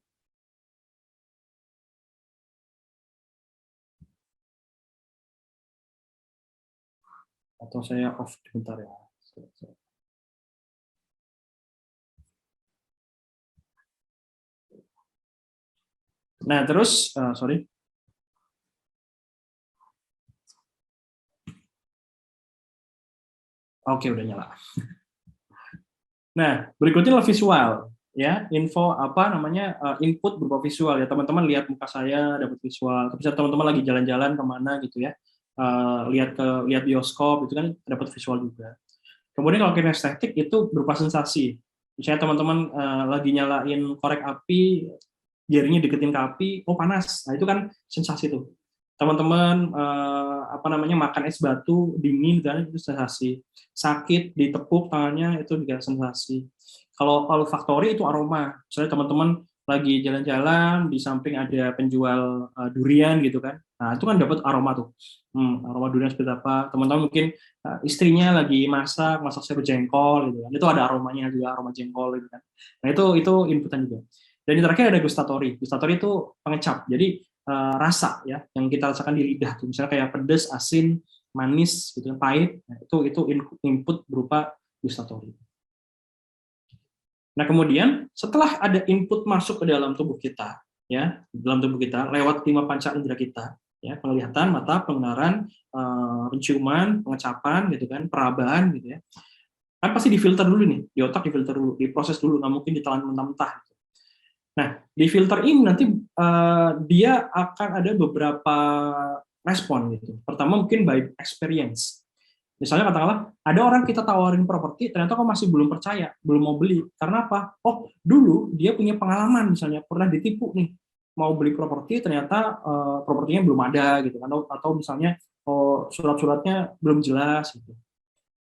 Atau saya off sebentar ya. Nah, terus, sorry. Oke, udah nyala. Nah, berikutnya adalah visual. Ya, info input berupa visual ya, teman-teman lihat muka saya dapat visual. Tapi teman-teman lagi jalan-jalan kemana gitu ya, lihat bioskop itu kan dapat visual juga. Kemudian kalau kinestetik itu berupa sensasi. Misalnya teman-teman lagi nyalain korek api, jarinya deketin ke api, oh panas. Nah itu kan sensasi tuh. Teman-teman makan es batu dingin kan itu sensasi. Sakit ditepuk tangannya itu juga sensasi. Kalau olfaktori itu aroma. Misalnya teman-teman lagi jalan-jalan di samping ada penjual durian gitu kan. Nah, itu kan dapat aroma tuh. Aroma durian seperti apa? Teman-teman mungkin istrinya lagi masak sayur jengkol gitu kan. Itu ada aromanya juga, aroma jengkol gitu kan. Nah, itu inputan juga. Dan yang terakhir ada gustatori. Gustatori itu pengecap. Jadi rasa ya yang kita rasakan di lidah tuh. Misalnya kayak pedas, asin, manis gitu, pahit. Nah, itu input berupa gustatori. Nah, kemudian setelah ada input masuk ke dalam tubuh kita, ya, dalam tubuh kita lewat 5 panca indera kita, ya, penglihatan, mata, pengenaran, penciuman, pengecapan gitu kan, perabahan gitu ya. Kan pasti difilter dulu nih, di otak difilter dulu, diproses dulu, nggak mungkin ditelan mentah-mentah. Nah, di filter ini nanti dia akan ada beberapa respon gitu. Pertama mungkin by experience. Misalnya katakanlah ada orang kita tawarin properti, ternyata kok masih belum percaya, belum mau beli. Karena apa? Oh, dulu dia punya pengalaman misalnya pernah ditipu nih mau beli properti ternyata propertinya belum ada gitu kan, atau misalnya surat-suratnya belum jelas gitu.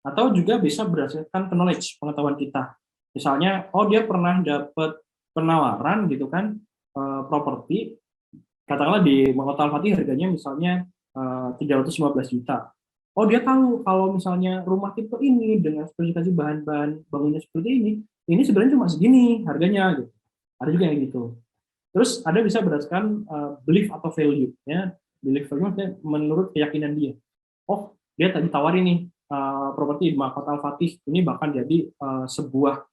Atau juga bisa berdasarkan knowledge, pengetahuan kita. Misalnya, dia pernah dapat penawaran gitu kan, properti, katakanlah di Kota Al-Fatih harganya misalnya 315 juta. Dia tahu kalau misalnya rumah tipe ini dengan spesifikasi bahan-bahan bangunnya seperti ini sebenarnya cuma segini harganya gitu. Ada juga yang gitu. Terus ada bisa berdasarkan belief atau value ya. Belief value maksudnya menurut keyakinan dia. Dia tadi tawarin nih properti di Kota Al-Fatih ini bahkan jadi sebuah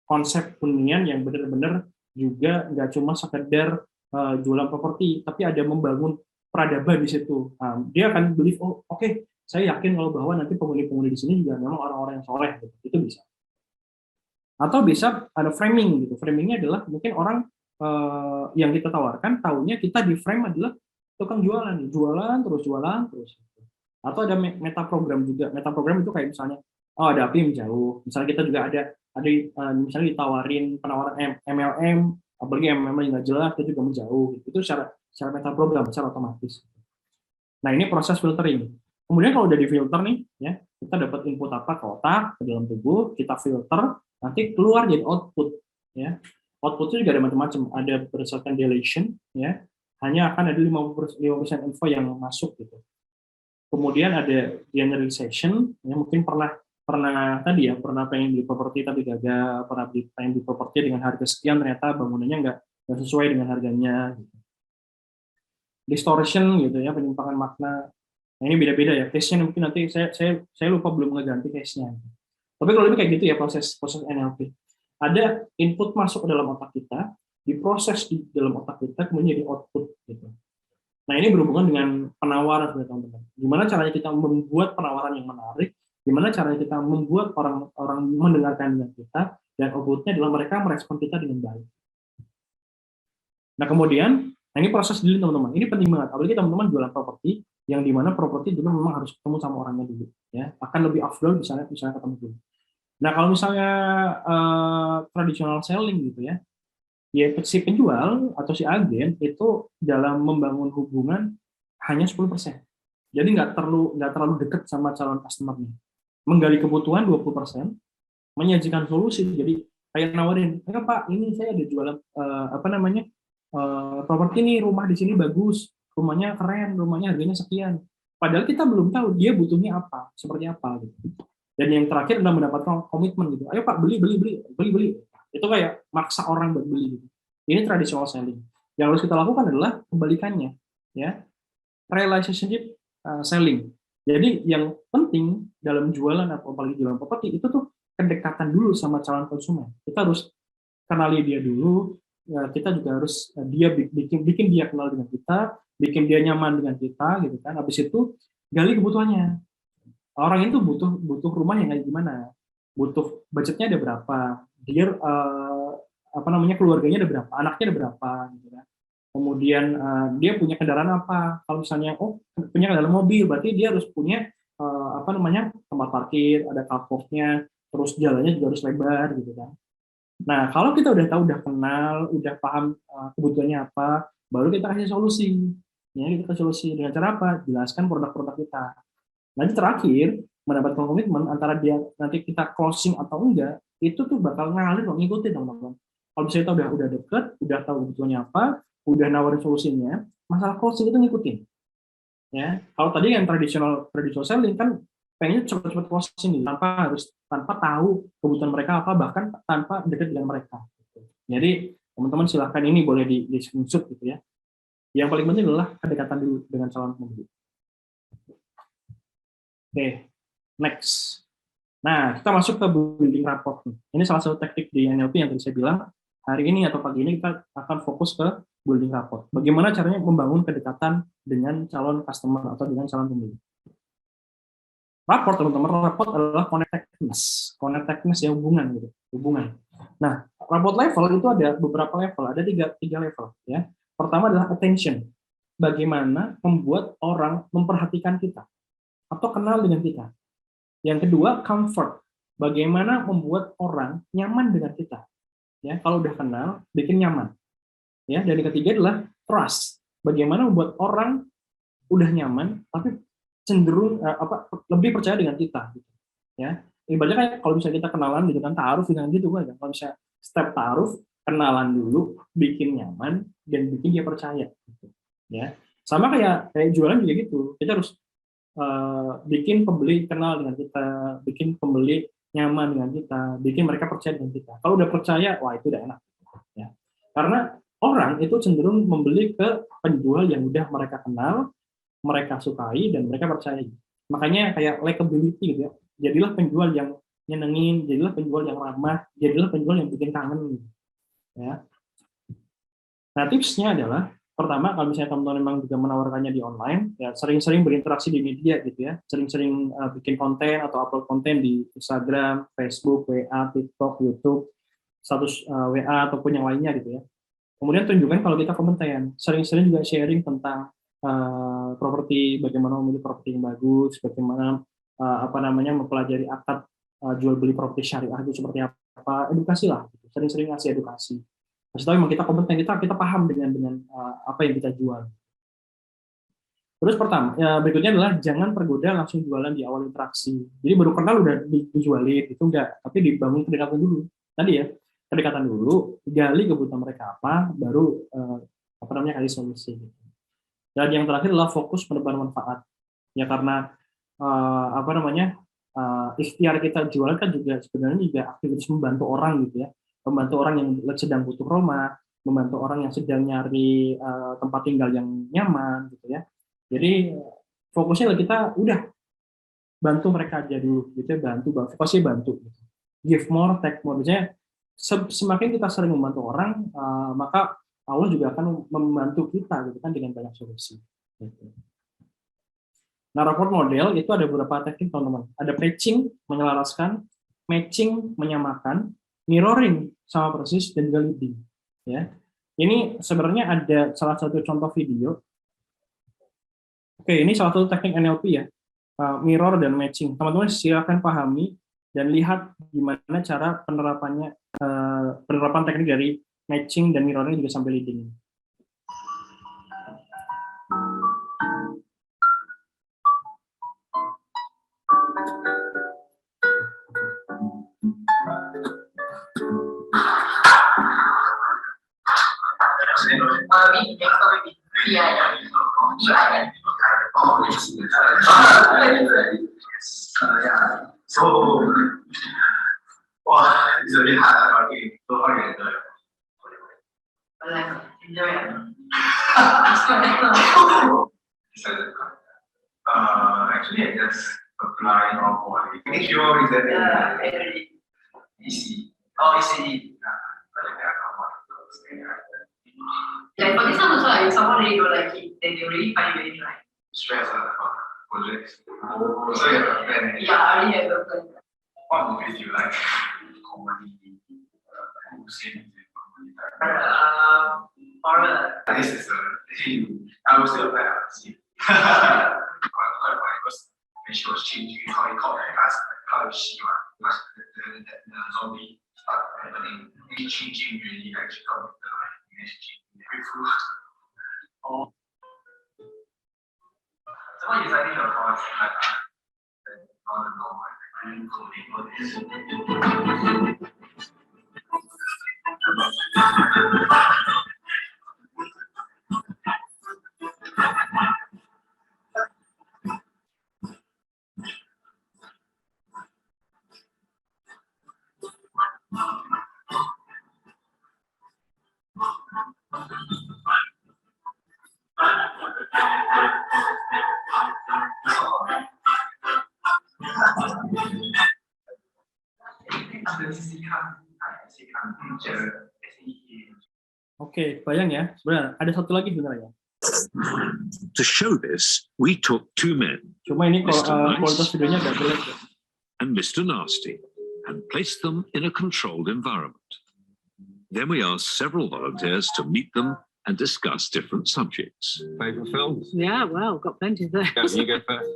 konsep hunian yang benar-benar juga nggak cuma sekedar jualan properti, tapi ada membangun peradaban di situ. Dia akan believe, oke, saya yakin kalau bahwa nanti penghuni-penghuni di sini juga memang orang-orang yang soleh, gitu. Itu bisa. Atau bisa ada framing gitu. Framingnya adalah mungkin orang yang kita tawarkan, tahunya kita di frame adalah tukang jualan, jualan terus. Atau ada meta program juga. Meta program itu kayak misalnya, ada api menjauh. Misalnya kita juga ada misalnya ditawarin penawaran MLM, apalagi MLM yang nggak jelas, itu juga menjauh. Itu secara meta program, secara otomatis. Nah, ini proses filtering. Kemudian kalau udah difilter nih, ya, kita dapat input apa ke otak, ke dalam tubuh, kita filter, nanti keluar jadi output. Ya. Output itu juga ada macam-macam. Ada berdasarkan deletion, ya, hanya akan ada 50% info yang masuk gitu. Kemudian ada generalization, ya mungkin pernah tadi ya, pernah pengen beli properti tapi gagal, pernah pengen beli properti dengan harga sekian, ternyata bangunannya nggak sesuai dengan harganya. Gitu. Distortion gitu ya, penyimpangan makna. Nah ini beda-beda ya, case-nya mungkin nanti saya lupa belum ngeganti case-nya. Tapi kalau ini kayak gitu ya proses NLP. Ada input masuk ke dalam otak kita, diproses di dalam otak kita, kemudian jadi output gitu. Nah, ini berhubungan dengan penawaran sebenarnya teman-teman. Gimana caranya kita membuat penawaran yang menarik, gimana caranya kita membuat orang-orang mendengarkan dengan kita, dan outputnya adalah mereka merespon kita dengan baik. Nah, kemudian, ini proses dulu teman-teman. Ini penting banget, apalagi teman-teman jualan properti, yang dimana properti dulu memang harus ketemu sama orangnya dulu. Ya, akan lebih afdol misalnya ketemu dulu. Nah, kalau misalnya traditional selling gitu ya si penjual atau si agen itu dalam membangun hubungan hanya 10%. Jadi nggak terlalu dekat sama calon customer-nya. Menggali kebutuhan 20%, menyajikan solusi. Jadi kayak nawarin, Pak, ini saya ada jualan properti nih, rumah di sini bagus, rumahnya keren, rumahnya harganya sekian. Padahal kita belum tahu dia butuhnya apa, seperti apa gitu. Dan yang terakhir adalah mendapatkan komitmen gitu. Ayo Pak, beli. Itu kayak maksa orang buat beli gitu. Ini traditional selling. Yang harus kita lakukan adalah kebalikannya, ya. Relationship selling. Jadi yang penting dalam jualan atau apalagi jualan properti itu tuh kedekatan dulu sama calon konsumen. Kita harus kenali dia dulu. Ya, kita juga harus dia bikin dia kenal dengan kita, bikin dia nyaman dengan kita, gitu kan. Habis itu gali kebutuhannya. Orang itu butuh rumah yang kayak gimana, butuh budgetnya ada berapa, dia keluarganya ada berapa, anaknya ada berapa, gitu kan. Kemudian dia punya kendaraan apa, kalau misalnya punya kendaraan mobil, berarti dia harus punya tempat parkir, ada carportnya, terus jalannya juga harus lebar, gitu kan. Nah, kalau kita udah tahu, udah kenal, udah paham kebutuhannya apa, baru kita kasih solusi. Ya, kita kasih solusi dengan cara apa? Jelaskan produk-produk kita. Nanti terakhir, mendapatkan komitmen antara dia nanti kita closing atau enggak, itu tuh bakal ngalir kok, ngikutin teman-teman. Kalau misalnya kita udah deket, udah tahu kebutuhannya apa, udah nawarin solusinya, masalah closing itu ngikutin. Ya, kalau tadi yang traditional selling kan pengennya cepat-cepat closing tanpa tahu kebutuhan mereka apa, bahkan tanpa dekat dengan mereka. Jadi teman-teman silahkan ini boleh di screenshot gitu ya. Yang paling penting adalah kedekatan dulu dengan calon pembeli. Oke, next. Nah, kita masuk ke building rapport. Ini salah satu teknik di NLP yang tadi saya bilang. Hari ini atau pagi ini kita akan fokus ke building rapport. Bagaimana caranya membangun kedekatan dengan calon customer atau dengan calon pembeli. Rapport, teman-teman, rapport adalah connectedness ya, hubungan gitu, hubungan. Nah, rapport level itu ada beberapa level, ada tiga level ya. Pertama adalah attention. Bagaimana membuat orang memperhatikan kita atau kenal dengan kita. Yang kedua, comfort. Bagaimana membuat orang nyaman dengan kita. Ya, kalau udah kenal, bikin nyaman. Ya, dan yang ketiga adalah trust. Bagaimana membuat orang udah nyaman, tapi cenderung lebih percaya dengan kita, gitu. Ya, ibaratnya kayak kalau misalnya kita kenalan gitu kan, taaruf dengan gitu kan. Kalau misalnya step taaruf, kenalan dulu, bikin nyaman dan bikin dia percaya, gitu. Ya, sama kayak jualan juga gitu. Kita harus bikin pembeli kenal dengan kita, bikin pembeli nyaman dengan kita, bikin mereka percaya dengan kita. Kalau udah percaya, wah itu udah enak. Ya. Karena orang itu cenderung membeli ke penjual yang udah mereka kenal, mereka sukai, dan mereka percaya. Makanya kayak likability gitu ya. Jadilah penjual yang nyenengin, jadilah penjual yang ramah, jadilah penjual yang bikin kangen. Ya. Nah, tipsnya adalah pertama, kalau misalnya teman-teman memang juga menawarkannya di online, ya sering-sering berinteraksi di media gitu ya, sering-sering bikin konten atau upload konten di Instagram, Facebook, WA, TikTok, YouTube, status WA ataupun yang lainnya gitu ya. Kemudian tunjukkan kalau kita kompeten, sering-sering juga sharing tentang properti, bagaimana memilih properti yang bagus, bagaimana mempelajari akad jual beli properti syariah itu seperti apa, edukasi lah, gitu. Sering-sering ngasih edukasi. Maksudnya memang kita kompeten, kita paham dengan apa yang kita jual. Terus berikutnya adalah jangan tergoda langsung jualan di awal interaksi. Jadi baru kenal udah dijualin, itu enggak, tapi dibangun kedekatan dulu. Tadi ya, kedekatan dulu, gali kebutuhan mereka apa, baru kasih solusi. Dan yang terakhir adalah fokus menebar manfaat. Ya karena ikhtiar kita jualan kan juga sebenarnya juga aktivitas membantu orang gitu ya. Membantu orang yang sedang butuh rumah, membantu orang yang sedang nyari tempat tinggal yang nyaman gitu ya. Jadi fokusnya kita udah bantu mereka aja dulu gitu ya, fokusnya bantu gitu. Give more, take more. Misalnya semakin kita sering membantu orang, maka Allah juga akan membantu kita gitu kan dengan banyak solusi. Gitu. Nah, rapport model itu ada beberapa teknik teman-teman. Ada patching, menyelaraskan, matching, menyamakan, mirroring sama persis, dan juga leading. Ya, ini sebenarnya ada salah satu contoh video. Oke, ini salah satu teknik NLP ya, mirror dan matching. Teman-teman silakan pahami dan lihat gimana cara penerapan teknik dari matching dan mirroring juga sampai leading. It's really hard talking to orient. Actually, I just apply or make sure is that easy. Oh, easy. Like for this one also, like, if someone really don't like it, then they really find it like Stress about projects. oh, So you have a plan. yeah, I already have a plan. What movies do you like? Comedy, Horror. this is actually I will still apply. See, quite funny because when she was changing how it called how she was the zombie start happening. It's changing really actually got the messaging very full. Oh. So what is I think your thoughts like on the normal including Oke, bayang ya. Sebenarnya ada satu lagi sebenarnya. To show this, we took two men, Cuma ini Mr. Nice. kualitas videonya agak jelek ya. and Mr. Nasty, and placed them in a controlled environment. Then we asked several volunteers to meet them and discuss different subjects. Favourite films? Yeah, well, got plenty of those. Yeah, you go first.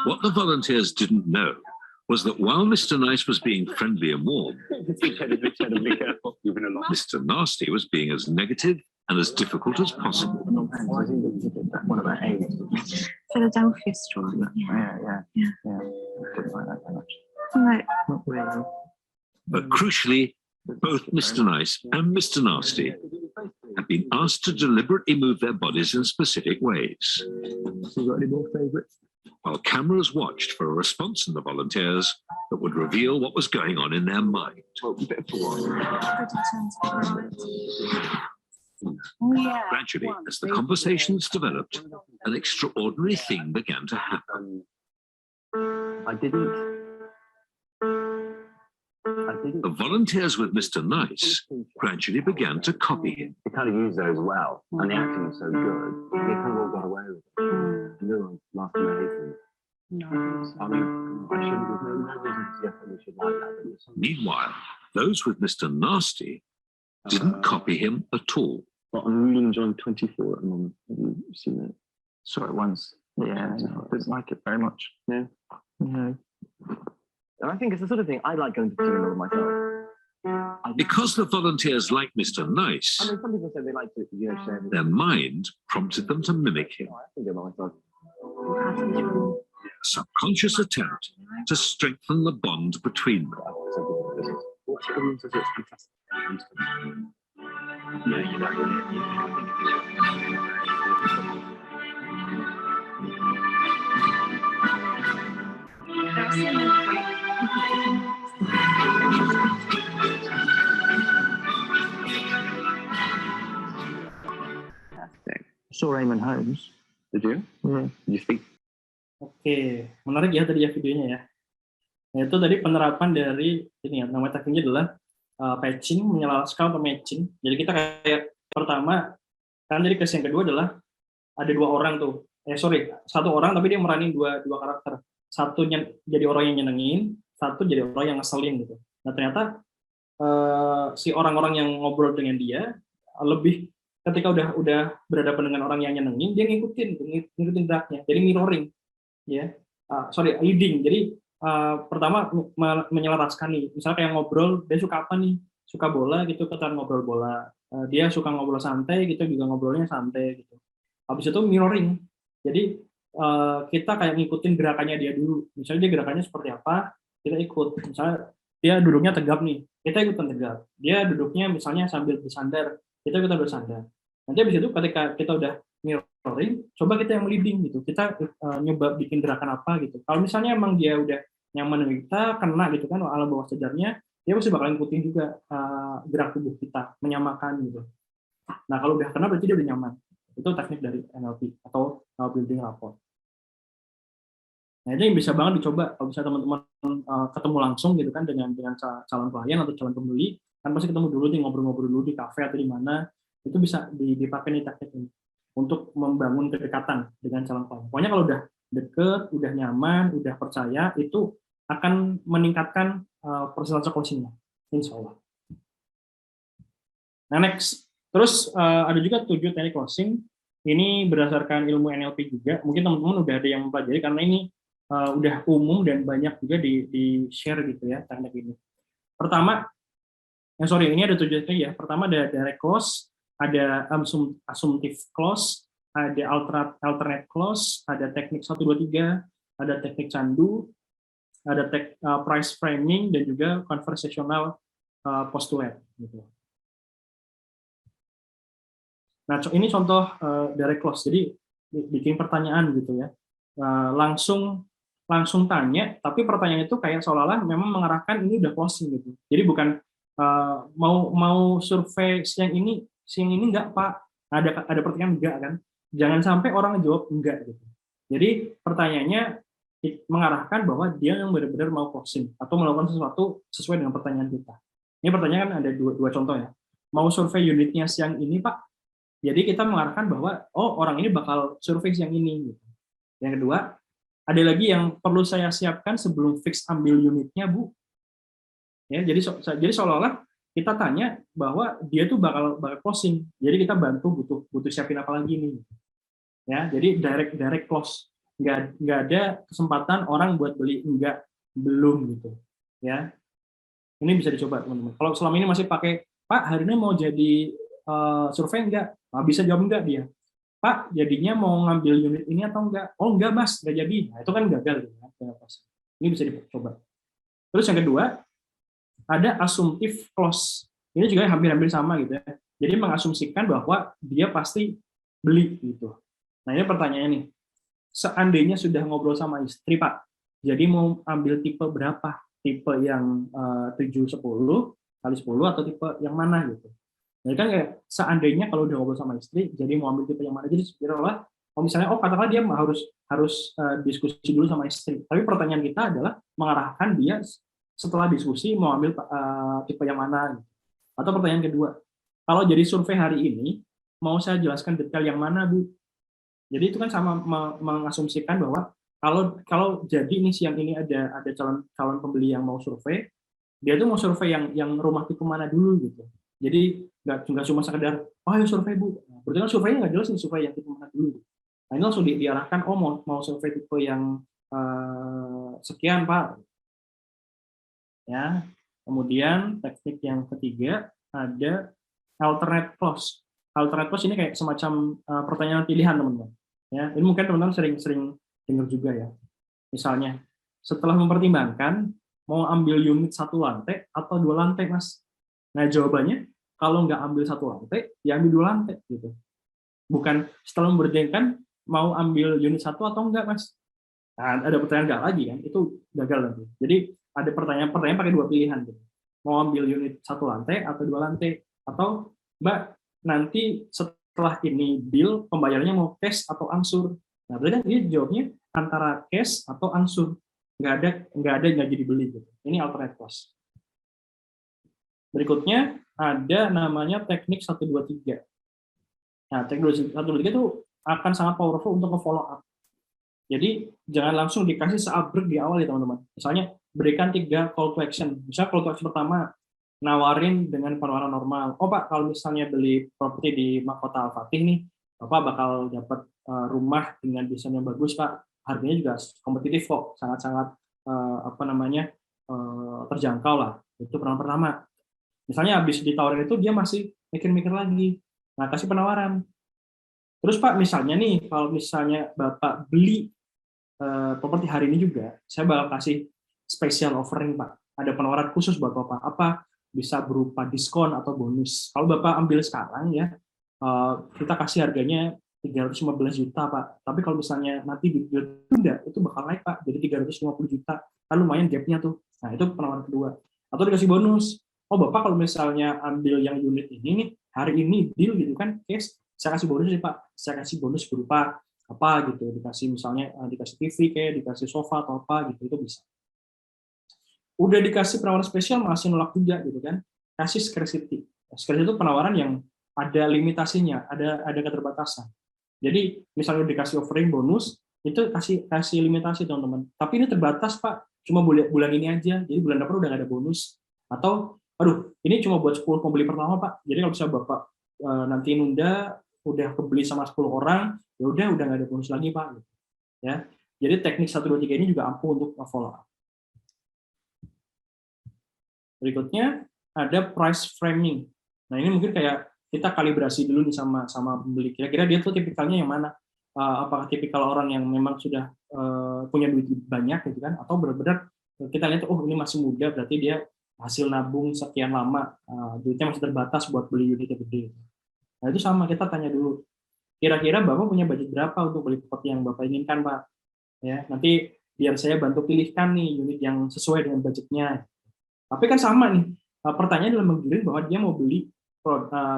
What the volunteers didn't know was that while Mr. Nice was being friendly and warm, Be careful. You've been a lot. Mr. Nasty was being as negative and as difficult as possible. One about AIDS. Philadelphia story. Yeah. Didn't like that very much. Right. Not really. But crucially, both Mr. Nice and Mr. Nasty have been asked to deliberately move their bodies in specific ways, So you got any more favourites? while cameras watched for a response from the volunteers that would reveal what was going on in their mind. Well, a bit of one. Oh, yeah. Gradually, as the conversations developed, an extraordinary thing began to happen. I didn't. The volunteers with Mr. Nice gradually began to copy him. They kind of used those well, and the acting was so good. They kind of all got away with it. And no one laughed in their head. No. I mean, I shouldn't. There's no reason to suggest that we should like that. But there's something. Meanwhile, those with Mr. Nasty didn't copy him at all. But I'm really enjoying 24 at the moment. Have you seen it? Saw it once. Yeah, no, I didn't like it very much. No. No. And I think it's the sort of thing I like going to the cinema with myself. Because the volunteers like Mr. Nice, I mean, some people say they like to, share. their mind prompted them to mimic him, I think about myself. a subconscious attempt to strengthen the bond between them. Watch it everyone says it's fantastic. Yeah, you I saw Raymond Holmes. Did you? Yeah. Did you speak? Oke, menarik ya tadi ya videonya ya. Nah, itu tadi penerapan dari ini ya, nama tekniknya adalah patching, menyelaraskan atau matching. Jadi kita kayak pertama, kan jadi case yang kedua adalah ada dua orang tuh. Satu orang tapi dia meranin dua karakter. Satu jadi orang yang nyenengin, satu jadi orang yang ngeselin gitu. Nah ternyata si orang-orang yang ngobrol dengan dia lebih ketika udah berhadapan dengan orang yang nyenengin, dia ngikutin geraknya. Jadi mirroring, ya. Leading. Jadi pertama menyelaraskan nih. Misalnya kayak ngobrol, dia suka apa nih? Suka bola gitu, kita ngobrol bola. Dia suka ngobrol santai, gitu juga ngobrolnya santai gitu. Habis itu mirroring. Jadi kita kayak ngikutin gerakannya dia dulu. Misalnya dia gerakannya seperti apa, kita ikut. Misalnya dia duduknya tegap nih, kita ikutan tegap. Dia duduknya misalnya sambil bersandar, kita ikutan bersandar. Nanti habis itu ketika kita udah mirroring, coba kita yang leading gitu. Kita nyoba bikin gerakan apa gitu. Kalau misalnya emang dia udah nyaman dengan kita, kena gitu kan alam bawah sadarnya, dia pasti bakal ngikutin juga gerak tubuh kita, menyamakan gitu. Nah kalau udah kena berarti dia udah nyaman. Itu teknik dari NLP atau building rapport. Nah itu yang bisa banget dicoba kalau bisa teman-teman ketemu langsung gitu kan dengan calon klien atau calon pembeli, kan pasti ketemu dulu nih, ngobrol-ngobrol dulu di kafe atau di mana, itu bisa dipakai nih teknik ini untuk membangun kedekatan dengan calon klien. Pokoknya kalau udah deket, udah nyaman, udah percaya, itu akan meningkatkan persentase closing-nya, insya Allah. Nah next, terus ada juga 7 teknik closing. Ini berdasarkan ilmu NLP juga. Mungkin teman-teman udah ada yang mempelajari karena ini udah umum dan banyak juga di share gitu ya teknik ini. Pertama, ini ada 7 teknik ya. Pertama ada direct close, ada assumptive close, ada alternate close, ada teknik 1, 2, 3, ada teknik candu, ada price framing, dan juga conversational postulate gitu. Nah, ini contoh direct close. Jadi bikin pertanyaan gitu ya. Langsung tanya, tapi pertanyaan itu kayak seolah-olah memang mengarahkan ini udah closing gitu. Jadi bukan mau survei siang ini enggak, Pak. Ada pertanyaan enggak kan? Jangan sampai orang jawab enggak gitu. Jadi pertanyaannya mengarahkan bahwa dia yang benar-benar mau closing atau melakukan sesuatu sesuai dengan pertanyaan kita. Ini pertanyaan ada dua contoh ya. Mau survei unitnya siang ini, Pak. Jadi kita mengarahkan bahwa orang ini bakal survei siang ini. Gitu. Yang kedua, ada lagi yang perlu saya siapkan sebelum fix ambil unitnya, Bu. Ya, jadi seolah-olah kita tanya bahwa dia tuh bakal closing. Jadi kita bantu butuh siapin apa lagi nih. Ya, jadi direct close. Nggak ada kesempatan orang buat beli belum gitu. Ya. Ini bisa dicoba, teman-teman. Kalau selama ini masih pakai, Pak, hari ini mau jadi survei enggak? Nah, bisa jawab enggak dia. Pak, jadinya mau ngambil unit ini atau enggak? Oh enggak mas, enggak jadi. Nah, itu kan gagal. Gitu, ya. Ini bisa dicoba. Terus yang kedua, ada assumptive clause. Ini juga hampir-hampir sama gitu ya. Jadi mengasumsikan bahwa dia pasti beli gitu. Nah ini pertanyaannya nih, seandainya sudah ngobrol sama istri Pak, jadi mau ambil tipe berapa? Tipe yang 7-10 kali 10 atau tipe yang mana gitu. Jadi kan kayak seandainya kalau udah ngobrol sama istri, jadi mau ambil tipe yang mana? Jadi sebenarnya kalau misalnya katakanlah dia harus diskusi dulu sama istri. Tapi pertanyaan kita adalah mengarahkan dia setelah diskusi mau ambil tipe yang mana? Gitu. Atau pertanyaan kedua, kalau jadi survei hari ini, mau saya jelaskan detail yang mana, Bu? Jadi itu kan sama mengasumsikan bahwa kalau jadi ini siang ini ada calon pembeli yang mau survei, dia tuh mau survei yang rumah tipe mana dulu gitu. Jadi nggak cuma sekedar ya survei Bu. Berarti kan surveinya nggak jelas nih survei yang tipe mana dulu. Nah ini langsung diarahkan mau survei tipe yang sekian Pak. Ya. Kemudian teknik yang ketiga ada alternate clause. Alternate clause ini kayak semacam pertanyaan pilihan teman-teman. Ya, ini mungkin teman-teman sering dengar juga ya. Misalnya, setelah mempertimbangkan mau ambil unit 1 lantai atau 2 lantai, Mas. Nah, jawabannya kalau nggak ambil 1 lantai, ya ambil 2 lantai gitu. Bukan setelah mempertimbangkan mau ambil unit 1 atau enggak, Mas. Nah, ada pertanyaan enggak lagi kan, itu gagal nanti. Jadi ada pertanyaan pakai 2 pilihan gitu. Mau ambil unit 1 lantai atau 2 lantai, atau Mbak nanti setelah ini deal pembayarannya mau cash atau angsur. Nah berarti kan dia jawabnya antara cash atau angsur, nggak jadi beli gitu. Ini alternate clause. Berikutnya ada namanya teknik 123. Nah teknik 123 itu akan sangat powerful untuk nge-follow up. Jadi jangan langsung dikasih seabrek di awal ya teman-teman. Misalnya berikan 3 call to action. Misalnya call to action pertama, nawarin dengan penawaran normal. Oh Pak, kalau misalnya beli properti di Mahkota Al-Fatih nih, Bapak bakal dapat rumah dengan desain yang bagus Pak. Harganya juga kompetitif kok, sangat-sangat terjangkau lah. Itu penawaran pertama. Misalnya habis ditawarin itu dia masih mikir-mikir lagi. Nah, kasih penawaran. Terus Pak, misalnya nih, kalau misalnya Bapak beli properti hari ini juga, saya bakal kasih special offering Pak. Ada penawaran khusus buat Bapak. Apa? Bisa berupa diskon atau bonus. Kalau Bapak ambil sekarang ya, kita kasih harganya 315 juta Pak. Tapi kalau misalnya nanti ditunda, itu bakal naik Pak. Jadi 350 juta. Kan lumayan gapnya tuh. Nah itu penawaran kedua. Atau dikasih bonus. Oh Bapak kalau misalnya ambil yang unit ini nih, hari ini deal gitu kan, cash, saya kasih bonus sih Pak. Saya kasih bonus berupa apa gitu. Dikasih misalnya dikasih TV kayak, dikasih sofa atau apa gitu, itu bisa. Udah dikasih penawaran spesial masih nolak juga gitu kan, kasih scarcity. Scarcity itu penawaran yang ada limitasinya, ada keterbatasan. Jadi misalnya dikasih offering bonus, itu kasih limitasi teman-teman. Tapi ini terbatas Pak, cuma bulan ini aja, jadi bulan depan udah nggak ada bonus. Atau, aduh ini cuma buat 10 pembeli pertama Pak, jadi kalau bisa Bapak nanti nunda, udah kebeli sama 10 orang, ya udah nggak ada bonus lagi Pak. Ya, jadi teknik 123 ini juga ampuh untuk follow up. Berikutnya ada price framing. Nah ini mungkin kayak kita kalibrasi dulu nih sama pembeli. Kira-kira dia tuh tipikalnya yang mana? Apakah tipikal orang yang memang sudah punya duit banyak gitu kan? Atau benar-benar kita lihat oh ini masih muda berarti dia hasil nabung sekian lama, duitnya masih terbatas buat beli unit yang gede. Nah itu sama, kita tanya dulu. Kira-kira Bapak punya budget berapa untuk beli properti yang Bapak inginkan Pak? Ya nanti biar saya bantu pilihkan nih unit yang sesuai dengan budgetnya. Tapi kan sama nih, pertanyaan adalah menggiring bahwa dia mau beli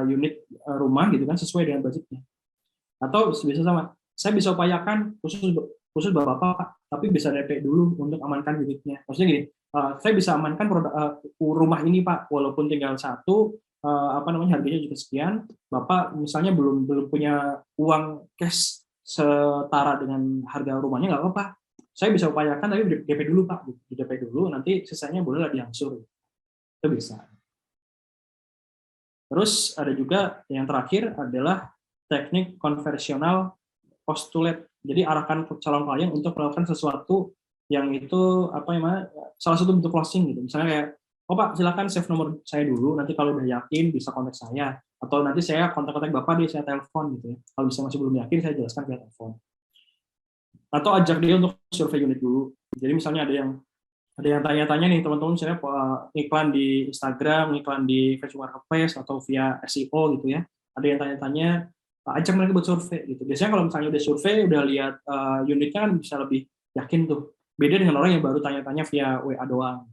unit rumah gitu kan sesuai dengan budgetnya. Atau bisa sama, saya bisa upayakan khusus Bapak, tapi bisa DP dulu untuk amankan unitnya. Maksudnya gini, saya bisa amankan rumah ini Pak, walaupun tinggal satu, harganya juga sekian, Bapak misalnya belum punya uang cash setara dengan harga rumahnya, nggak apa-apa. Saya bisa upayakan tapi DP dulu Pak, di DP dulu, nanti sisanya bolehlah diangsur. Itu bisa. Terus ada juga yang terakhir adalah teknik konversional postulate. Jadi arahkan calon klien untuk melakukan sesuatu yang itu salah satu bentuk closing gitu. Misalnya kayak oh Pak silakan save nomor saya dulu, nanti kalau udah yakin bisa kontak saya, atau nanti saya kontak-kontak Bapak saya telepon gitu ya. Kalau misalnya masih belum yakin saya jelaskan via telepon. Atau ajak dia untuk survei unit dulu. Jadi misalnya ada yang tanya-tanya nih teman-teman, misalnya iklan di Instagram, iklan di Facebook Marketplace atau via SEO gitu ya. Ada yang tanya-tanya, ajak mereka buat survei gitu. Biasanya kalau misalnya udah survei, udah lihat unitnya kan bisa lebih yakin tuh. Beda dengan orang yang baru tanya-tanya via WA doang.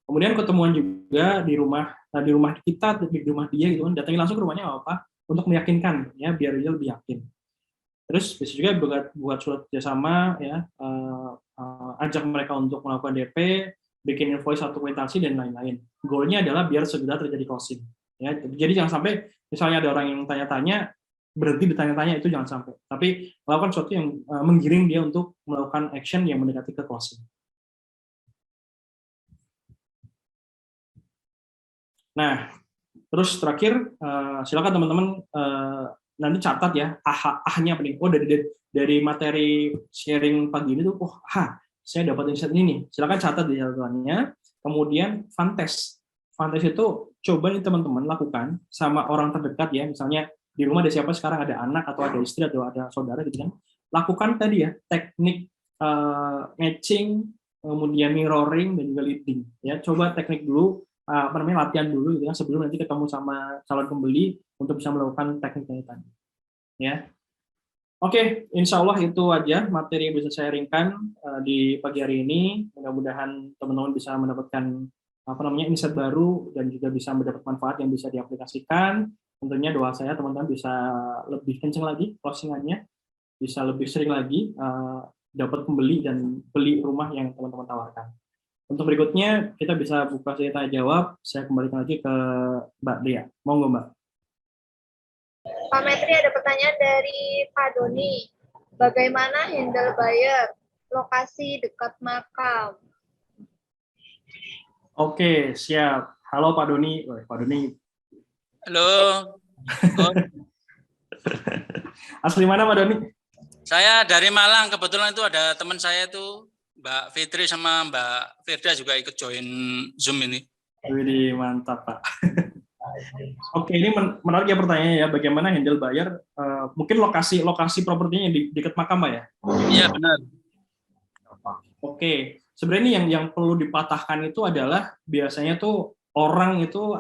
Kemudian ketemuan juga di rumah kita, di rumah dia gitu kan, datangin langsung ke rumahnya apa untuk meyakinkan ya, biar dia lebih yakin. Terus bisa juga buat surat kerjasama ya, ajak mereka untuk melakukan DP, bikin invoice atau kuitansi dan lain-lain. Goalnya adalah biar segera terjadi closing. Ya, jadi jangan sampai misalnya ada orang yang tanya-tanya berhenti bertanya-tanya, itu jangan sampai. Tapi lakukan sesuatu yang menggiring dia untuk melakukan action yang mendekati ke closing. Nah, terus terakhir silakan teman-teman nanti catat ya, ahnya apa nih? Oh dari materi sharing pagi ini tuh, saya dapat insight ini nih. Silakan catat di catatannya. Kemudian fun test. Fun test itu coba nih teman-teman lakukan sama orang terdekat ya, misalnya di rumah ada siapa sekarang, ada anak atau ada istri atau ada saudara gitu kan. Lakukan tadi ya teknik matching, kemudian mirroring dan juga leading. Ya, coba teknik dulu, latihan dulu gitu kan, sebelum nanti ketemu sama calon pembeli untuk bisa melakukan teknik tadi. Ya. Oke, insya Allah itu aja materi yang bisa saya ringkan di pagi hari ini. Mudah-mudahan teman-teman bisa mendapatkan insight baru dan juga bisa mendapat manfaat yang bisa diaplikasikan. Tentunya doa saya teman-teman bisa lebih kenceng lagi closingannya, bisa lebih sering lagi dapat pembeli dan beli rumah yang teman-teman tawarkan. Untuk berikutnya, kita bisa buka sesi tanya jawab. Saya kembalikan lagi ke Mbak Dea. Monggo, Mbak. Pak Metri, ada pertanyaan dari Pak Doni. Bagaimana handle buyer lokasi dekat makam? Oke, siap. Halo Pak Doni. Pak Doni. Halo. Asli mana Pak Doni? Saya dari Malang. Kebetulan itu ada teman saya itu, Mbak Fitri sama Mbak Firda juga ikut join Zoom ini. Wih, mantap Pak. Oke, ini menarik ya pertanyaannya ya. Bagaimana handle buyer? Mungkin lokasi propertinya di dekat makam Pak ya? Iya benar. Oke, sebenarnya yang perlu dipatahkan itu adalah biasanya tuh orang itu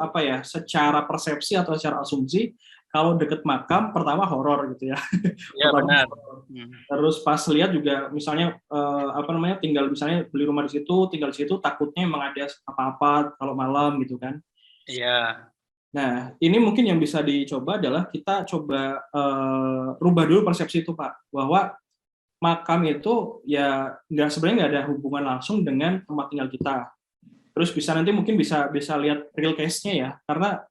secara persepsi atau secara asumsi kalau deket makam pertama horor gitu ya. Iya benar. Terus pas lihat juga misalnya tinggal misalnya beli rumah di situ, tinggal di situ takutnya emang ada apa-apa kalau malam gitu kan. Iya. Nah, ini mungkin yang bisa dicoba adalah kita coba rubah dulu persepsi itu Pak, bahwa makam itu ya sebenarnya nggak ada hubungan langsung dengan tempat tinggal kita. Terus nanti mungkin bisa lihat real case-nya ya, karena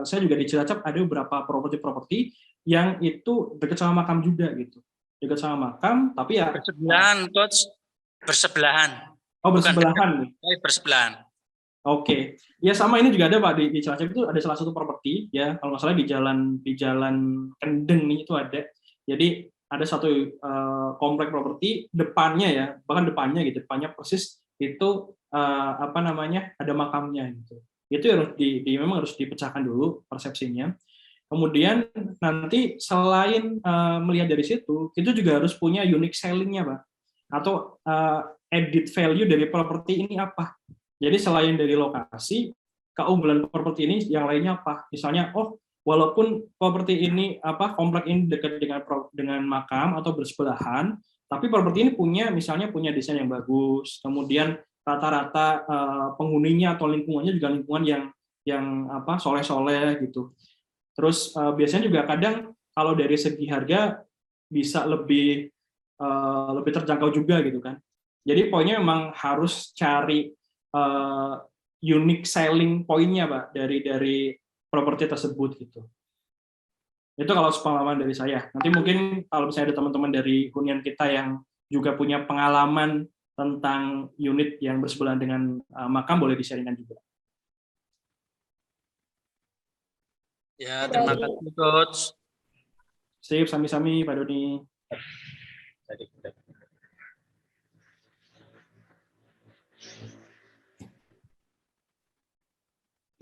saya juga di Cilacap ada beberapa properti yang itu dekat sama makam juga gitu, dekat sama makam, tapi ya bersebelahan, Coach. Bersebelahan. Oh, bersebelahan. Bersebelahan. Oke, ya sama ini juga ada Pak di Cilacap itu ada salah satu properti ya, kalau nggak salah di jalan Kendeng nih itu ada. Jadi ada satu komplek properti depannya ya, bahkan depannya persis itu ada makamnya gitu. Itu memang harus dipecahkan dulu persepsinya. Kemudian nanti selain melihat dari situ, itu juga harus punya unique selling-nya Pak, atau added value dari properti ini apa. Jadi selain dari lokasi, keunggulan properti ini yang lainnya apa? Misalnya, walaupun properti ini komplek ini dekat dengan makam atau bersebelahan, tapi properti ini punya desain yang bagus, kemudian rata-rata penghuninya atau lingkungannya juga lingkungan yang soleh-soleh gitu. Terus biasanya juga kadang kalau dari segi harga bisa lebih terjangkau juga gitu kan. Jadi poinnya memang harus cari unique selling point-nya Pak dari properti tersebut gitu. Itu kalau pengalaman dari saya. Nanti mungkin kalau misalnya ada teman-teman dari hunian kita yang juga punya pengalaman tentang unit yang bersebelahan dengan makam, boleh di-sharingkan juga. Ya, terima kasih Coach. Sip, sami-sami Pak Doni.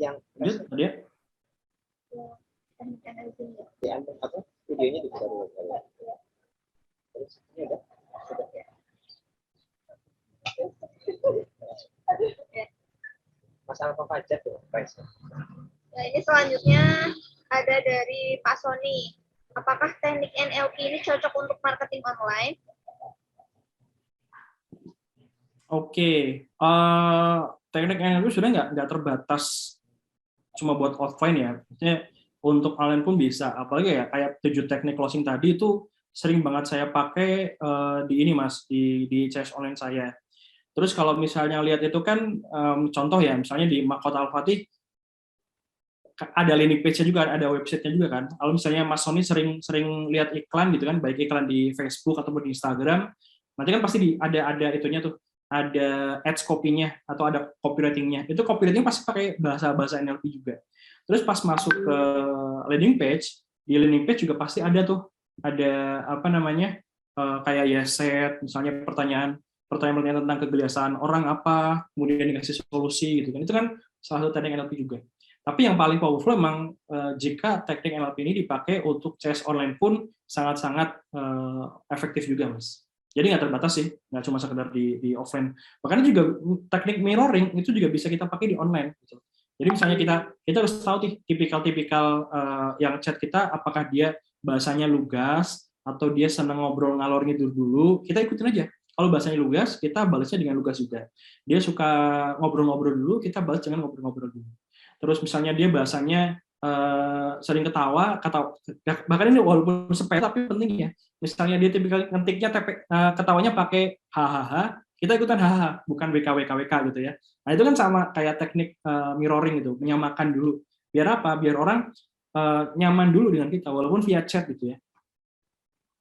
yang Lanjut, Nadia. Teknik analysis ya. diambil apa videonya dibuka dulu. Terus ini udah sudah ya. Masalah apa aja tuh, price. Nah, ini selanjutnya ada dari Pak Sony. Apakah teknik NLP ini cocok untuk marketing online? Oke, teknik NLP sudah nggak terbatas cuma buat offline ya. Maksudnya untuk online pun bisa. Apalagi ya kayak 7 teknik closing tadi itu sering banget saya pakai di ini Mas, di CS online saya. Terus kalau misalnya lihat itu kan contoh ya, misalnya di Mahkota Al-Fatih ada landing page-nya juga, ada website-nya juga kan. Kalau misalnya Mas Sony sering lihat iklan gitu kan, baik iklan di Facebook ataupun di Instagram, nanti kan pasti ada itunya tuh, ada ads copy-nya atau ada copywriting-nya. Itu copywriting pasti pakai bahasa NLP juga. Terus pas masuk ke landing page, di landing page juga pasti ada tuh, ada apa namanya, kayak ya set, misalnya pertanyaan tentang kegelisahan orang apa, kemudian dikasih solusi gitu kan. Itu kan salah satu teknik NLP juga. Tapi yang paling powerful memang jika teknik NLP ini dipakai untuk CS online pun sangat-sangat efektif juga, Mas. Jadi nggak terbatas sih, nggak cuma sekedar di offline. Bahkan juga teknik mirroring itu juga bisa kita pakai di online. Gitu. Jadi misalnya kita harus tahu tipikal-tipikal yang chat kita, apakah dia bahasanya lugas atau dia senang ngobrol ngalor ngidul dulu, kita ikutin aja. Kalau bahasanya lugas, kita balasnya dengan lugas juga. Dia suka ngobrol-ngobrol dulu, kita balas dengan ngobrol-ngobrol dulu. Terus misalnya dia bahasanya sering ketawa, bahkan ini walaupun sepele tapi penting ya. Misalnya dia tipikal ngetiknya ketawanya pakai hahaha, kita ikutan hahaha, bukan WKWKWK gitu ya. Nah itu kan sama kayak teknik mirroring gitu, menyamakan dulu. Biar apa? Biar orang nyaman dulu dengan kita, walaupun via chat gitu ya.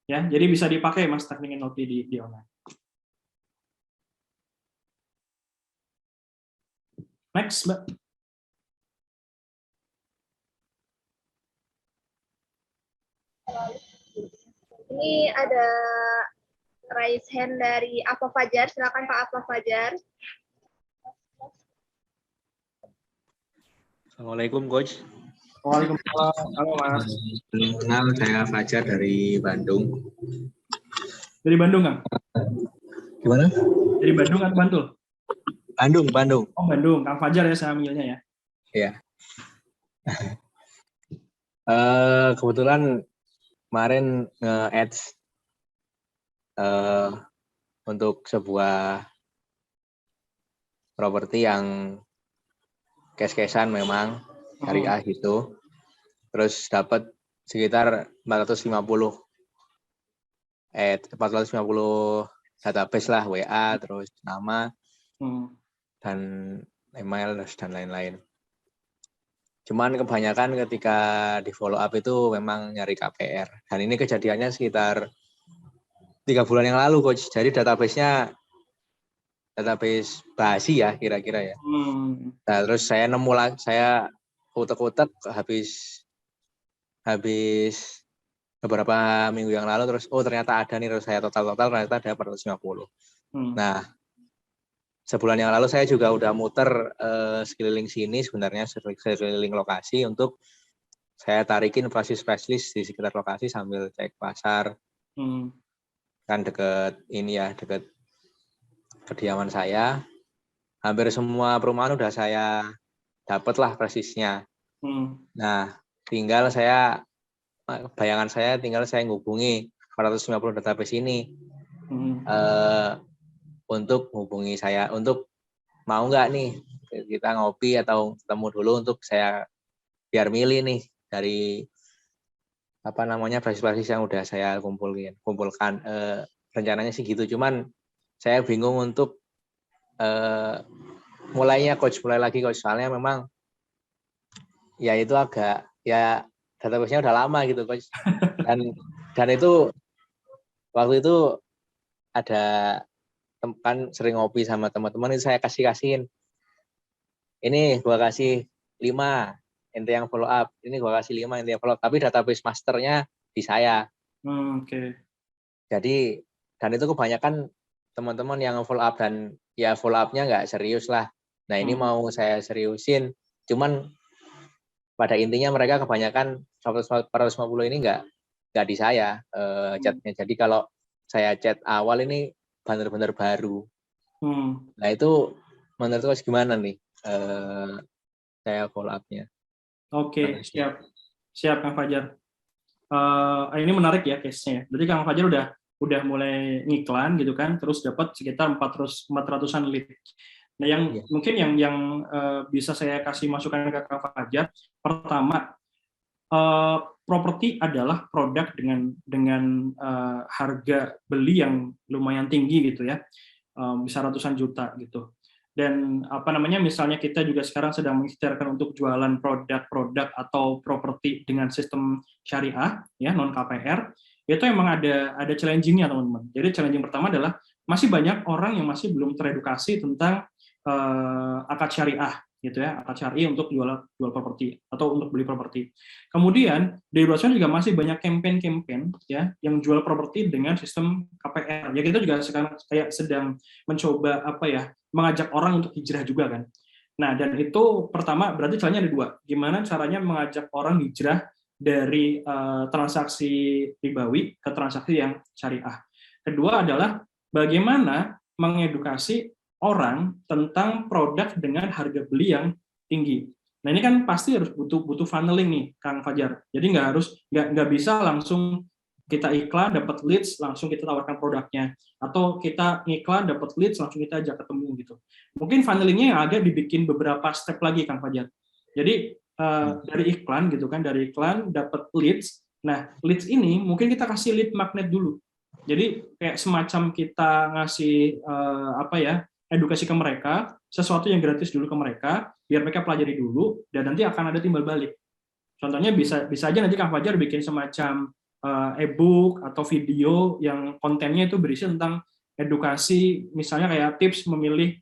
Ya, jadi bisa dipakai Mas teknik NLP di online. Next, Mbak. Ini ada raise hand dari Apa Fajar. Silakan Pak Apa Fajar. Assalamualaikum Coach. Waalaikumsalam. Halo Mas. Kenal, saya Fajar dari Bandung. Dari Bandung, Kang? Gimana? Dari Bandung atau Bantul? Bandung. Oh Bandung, Kang Fajar ya saya manggilnya ya. Iya. Kebetulan kemarin nge-ads untuk sebuah properti yang cash-cashan memang syariah gitu. Terus dapat sekitar 450 database lah, WA, terus nama, dan email, dan lain-lain. Cuman kebanyakan ketika di follow up itu memang nyari KPR. Dan ini kejadiannya sekitar 3 bulan yang lalu, Coach. Jadi database basi ya, kira-kira ya. Nah, terus saya saya utek-utek habis beberapa minggu yang lalu, terus ternyata ada nih, terus saya total ternyata ada 450. Nah, sebulan yang lalu saya juga udah muter sekeliling sini, sebenarnya sekeliling lokasi untuk saya tarikin spesialis di sekitar lokasi sambil cek pasar. Kan deket ini ya, deket kediaman saya. Hampir semua perumahan udah saya dapat lah presisnya. Nah, bayangan saya tinggal saya ngubungi 450 database ini. Untuk hubungi saya, untuk mau nggak nih kita ngopi atau ketemu dulu untuk saya biar milih nih dari basis yang udah saya kumpulkan. Rencananya sih gitu, cuman saya bingung untuk mulai lagi coach, soalnya memang ya itu agak ya database-nya udah lama gitu coach. Dan itu waktu itu ada kan sering ngopi sama teman-teman, itu saya kasihin. Ini gua kasih 5, ente yang follow up. Ini gua kasih 5, ente yang follow up. Tapi database masternya di saya. Oke. Jadi, dan itu kebanyakan teman-teman yang follow up, dan ya follow up-nya nggak serius lah. Nah ini mau saya seriusin, Cuman pada intinya mereka kebanyakan 450 ini nggak di saya chatnya. Jadi kalau saya chat awal ini benar-benar baru. Nah itu menurut Coach gimana nih saya follow up-nya? Oke, siap Kang Fajar. Ini menarik ya case-nya. Jadi Kang Fajar udah mulai ngiklan gitu kan, terus dapat sekitar 400-an lead. Nah, mungkin yang bisa saya kasih masukan ke Kang Fajar, pertama, properti adalah produk dengan harga beli yang lumayan tinggi gitu ya, bisa ratusan juta gitu. Dan misalnya kita juga sekarang sedang mengikhtiarkan untuk jualan produk-produk atau properti dengan sistem syariah ya, non KPR, itu emang ada challenging-nya teman-teman. Jadi challenging pertama adalah masih banyak orang yang masih belum teredukasi tentang akad syariah gitu ya, akad syariah untuk jual properti atau untuk beli properti. Kemudian di luar sana juga masih banyak campaign ya yang jual properti dengan sistem KPR. Ya kita juga sekarang kayak sedang mencoba mengajak orang untuk hijrah juga kan. Nah, dan itu pertama berarti caranya ada dua. Gimana caranya mengajak orang hijrah dari transaksi ribawi ke transaksi yang syariah. Kedua adalah bagaimana mengedukasi orang tentang produk dengan harga beli yang tinggi. Nah, ini kan pasti harus butuh funneling nih, Kang Fajar. Jadi nggak bisa langsung kita iklan dapat leads langsung kita tawarkan produknya, atau kita ngiklan dapat leads langsung kita ajak ketemu gitu. Mungkin funnelingnya yang agak dibikin beberapa step lagi Kang Fajar. Jadi dari iklan gitu kan, dari iklan dapat leads. Nah, leads ini mungkin kita kasih lead magnet dulu. Jadi kayak semacam kita ngasih edukasi ke mereka, sesuatu yang gratis dulu ke mereka, biar mereka pelajari dulu, dan nanti akan ada timbal balik. Contohnya bisa aja nanti Kang Fajar bikin semacam e-book atau video yang kontennya itu berisi tentang edukasi, misalnya kayak tips memilih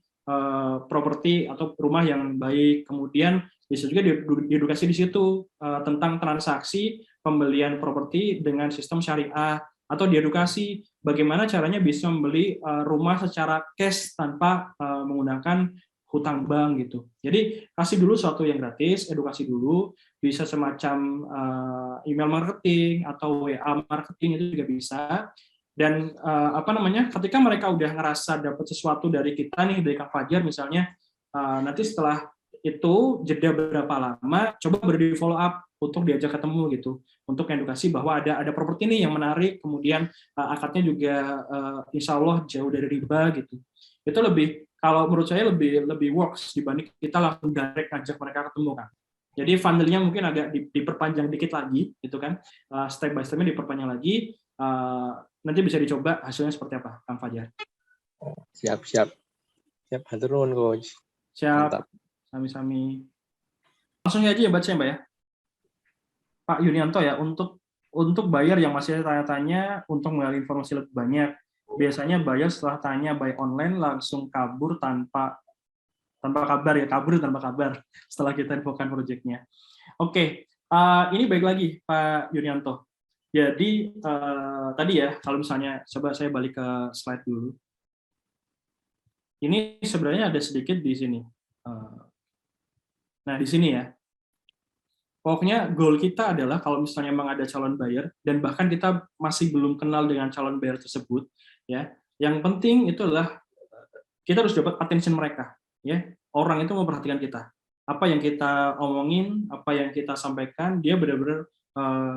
properti atau rumah yang baik. Kemudian bisa juga diedukasi di situ tentang transaksi pembelian properti dengan sistem syariah, atau diedukasi bagaimana caranya bisa membeli rumah secara cash tanpa menggunakan hutang bank gitu. Jadi kasih dulu sesuatu yang gratis, edukasi dulu, bisa semacam email marketing atau WA marketing itu juga bisa. Dan ketika mereka udah ngerasa dapat sesuatu dari kita nih, dari Kang Fajar misalnya, nanti setelah itu jeda berapa lama, coba beri follow up untuk diajak ketemu gitu, untuk edukasi bahwa ada properti nih yang menarik, kemudian akadnya juga insya Allah jauh dari riba gitu. Itu lebih, kalau menurut saya lebih works dibanding kita langsung direct ngajak mereka ketemu kan. Jadi funnelnya mungkin agak diperpanjang dikit lagi gitu kan, step by stepnya diperpanjang lagi. Nanti bisa dicoba hasilnya seperti apa, Kang Fajar. Siap, hatur nuhun Coach. Siap. Mantap. Sami-sami. Langsung aja ya baca ya Mbak ya. Pak Yunianto ya, untuk buyer yang masih tanya-tanya untuk mengenali informasi lebih banyak, biasanya buyer setelah tanya buy online langsung kabur tanpa kabar ya, kabur tanpa kabar setelah kita infokan proyeknya. Oke, ini baik lagi Pak Yunianto. Jadi tadi ya, kalau misalnya coba saya balik ke slide dulu. Ini sebenarnya ada sedikit di sini. Nah, di sini ya. Pokoknya goal kita adalah kalau misalnya memang ada calon buyer dan bahkan kita masih belum kenal dengan calon buyer tersebut, ya. Yang penting itu adalah kita harus dapat attention mereka, ya. Orang itu memperhatikan kita. Apa yang kita omongin, apa yang kita sampaikan, dia benar-benar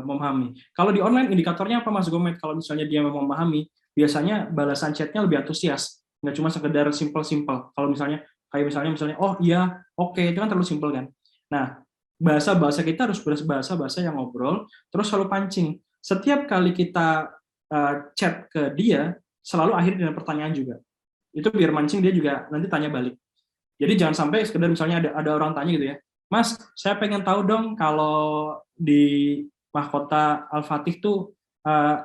memahami. Kalau di online indikatornya apa Mas Gomet? Kalau misalnya dia memang memahami, biasanya balasan chatnya lebih antusias, nggak cuma sekedar simple. Kalau misalnya oh iya, oke, itu kan terlalu simpel kan. Nah, bahasa kita harus bahasa yang ngobrol, terus selalu pancing. Setiap kali kita chat ke dia, selalu akhir dengan pertanyaan juga. Itu biar mancing dia juga nanti tanya balik. Jadi jangan sampai sekedar misalnya ada orang tanya gitu ya, Mas, saya pengen tahu dong kalau di Mahkota Al-Fatih tuh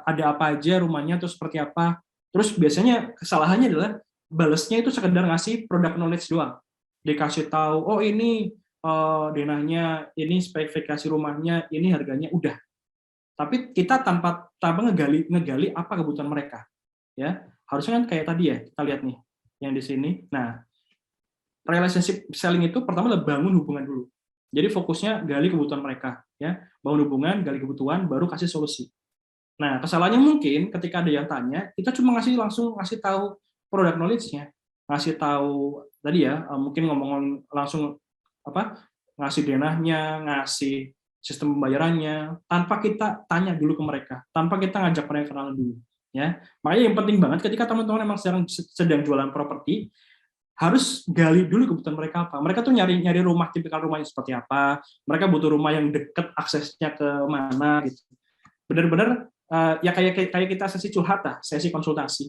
ada apa aja rumahnya, tuh seperti apa. Terus biasanya kesalahannya adalah balesnya itu sekedar ngasih product knowledge doang. Dikasih tahu, oh ini denahnya, ini spesifikasi rumahnya, ini harganya, udah. Tapi kita tanpa ngegali apa kebutuhan mereka. Ya, harusnya kan kayak tadi ya, kita lihat nih yang di sini. Nah, relationship selling itu pertama adalah bangun hubungan dulu. Jadi fokusnya gali kebutuhan mereka, ya, bangun hubungan, gali kebutuhan, baru kasih solusi. Nah, kesalahannya mungkin ketika ada yang tanya, kita cuma langsung ngasih tahu product knowledge-nya, ngasih tahu tadi ya, mungkin ngomong langsung ngasih denahnya, ngasih sistem pembayarannya, tanpa kita tanya dulu ke mereka, tanpa kita ngajak mereka kenal dulu, ya. Makanya yang penting banget ketika teman-teman memang sedang jualan properti, harus gali dulu kebutuhan mereka apa. Mereka tuh nyari rumah, tipikal rumahnya seperti apa, mereka butuh rumah yang dekat, aksesnya ke mana gitu. Benar-benar ya kayak kita sesi curhat lah, sesi konsultasi.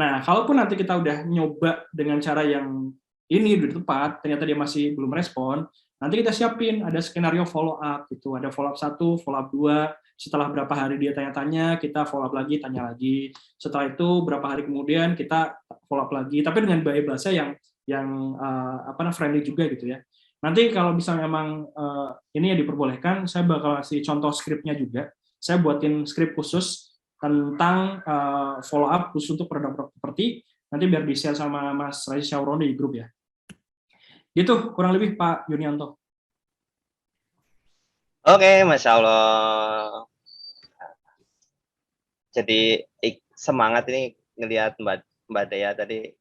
Nah, kalaupun nanti kita udah nyoba dengan cara yang ini udah tepat, ternyata dia masih belum respon, nanti kita siapin ada skenario follow up gitu, ada follow up 1, follow up 2, setelah berapa hari dia tanya-tanya, kita follow up lagi, tanya lagi. Setelah itu berapa hari kemudian kita follow up lagi, tapi dengan bahasa yang friendly juga gitu ya. Nanti kalau misalnya memang ini yang diperbolehkan, saya bakal kasih contoh skripnya juga. Saya buatin skrip khusus tentang follow up khusus untuk produk properti, nanti biar di-share sama Mas Raji Syauron di grup ya. Gitu, kurang lebih Pak Yunianto. Oke, Masya Allah. Jadi semangat ini ngelihat Mbak Dea tadi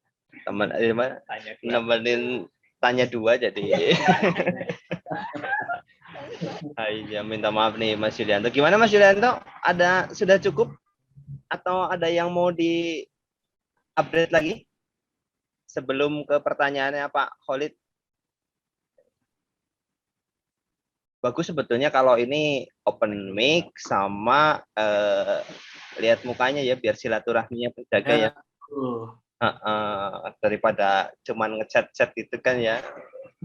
nemenin tanya 2 jadi. Ya, minta maaf nih Mas Yulianto. Gimana Mas Yulianto? Sudah cukup atau ada yang mau di update lagi sebelum ke pertanyaannya Pak Khalid? Bagus sebetulnya kalau ini open mic sama lihat mukanya ya biar silaturahminya terjaga ya. Daripada cuman ngechat-chat gitu kan ya.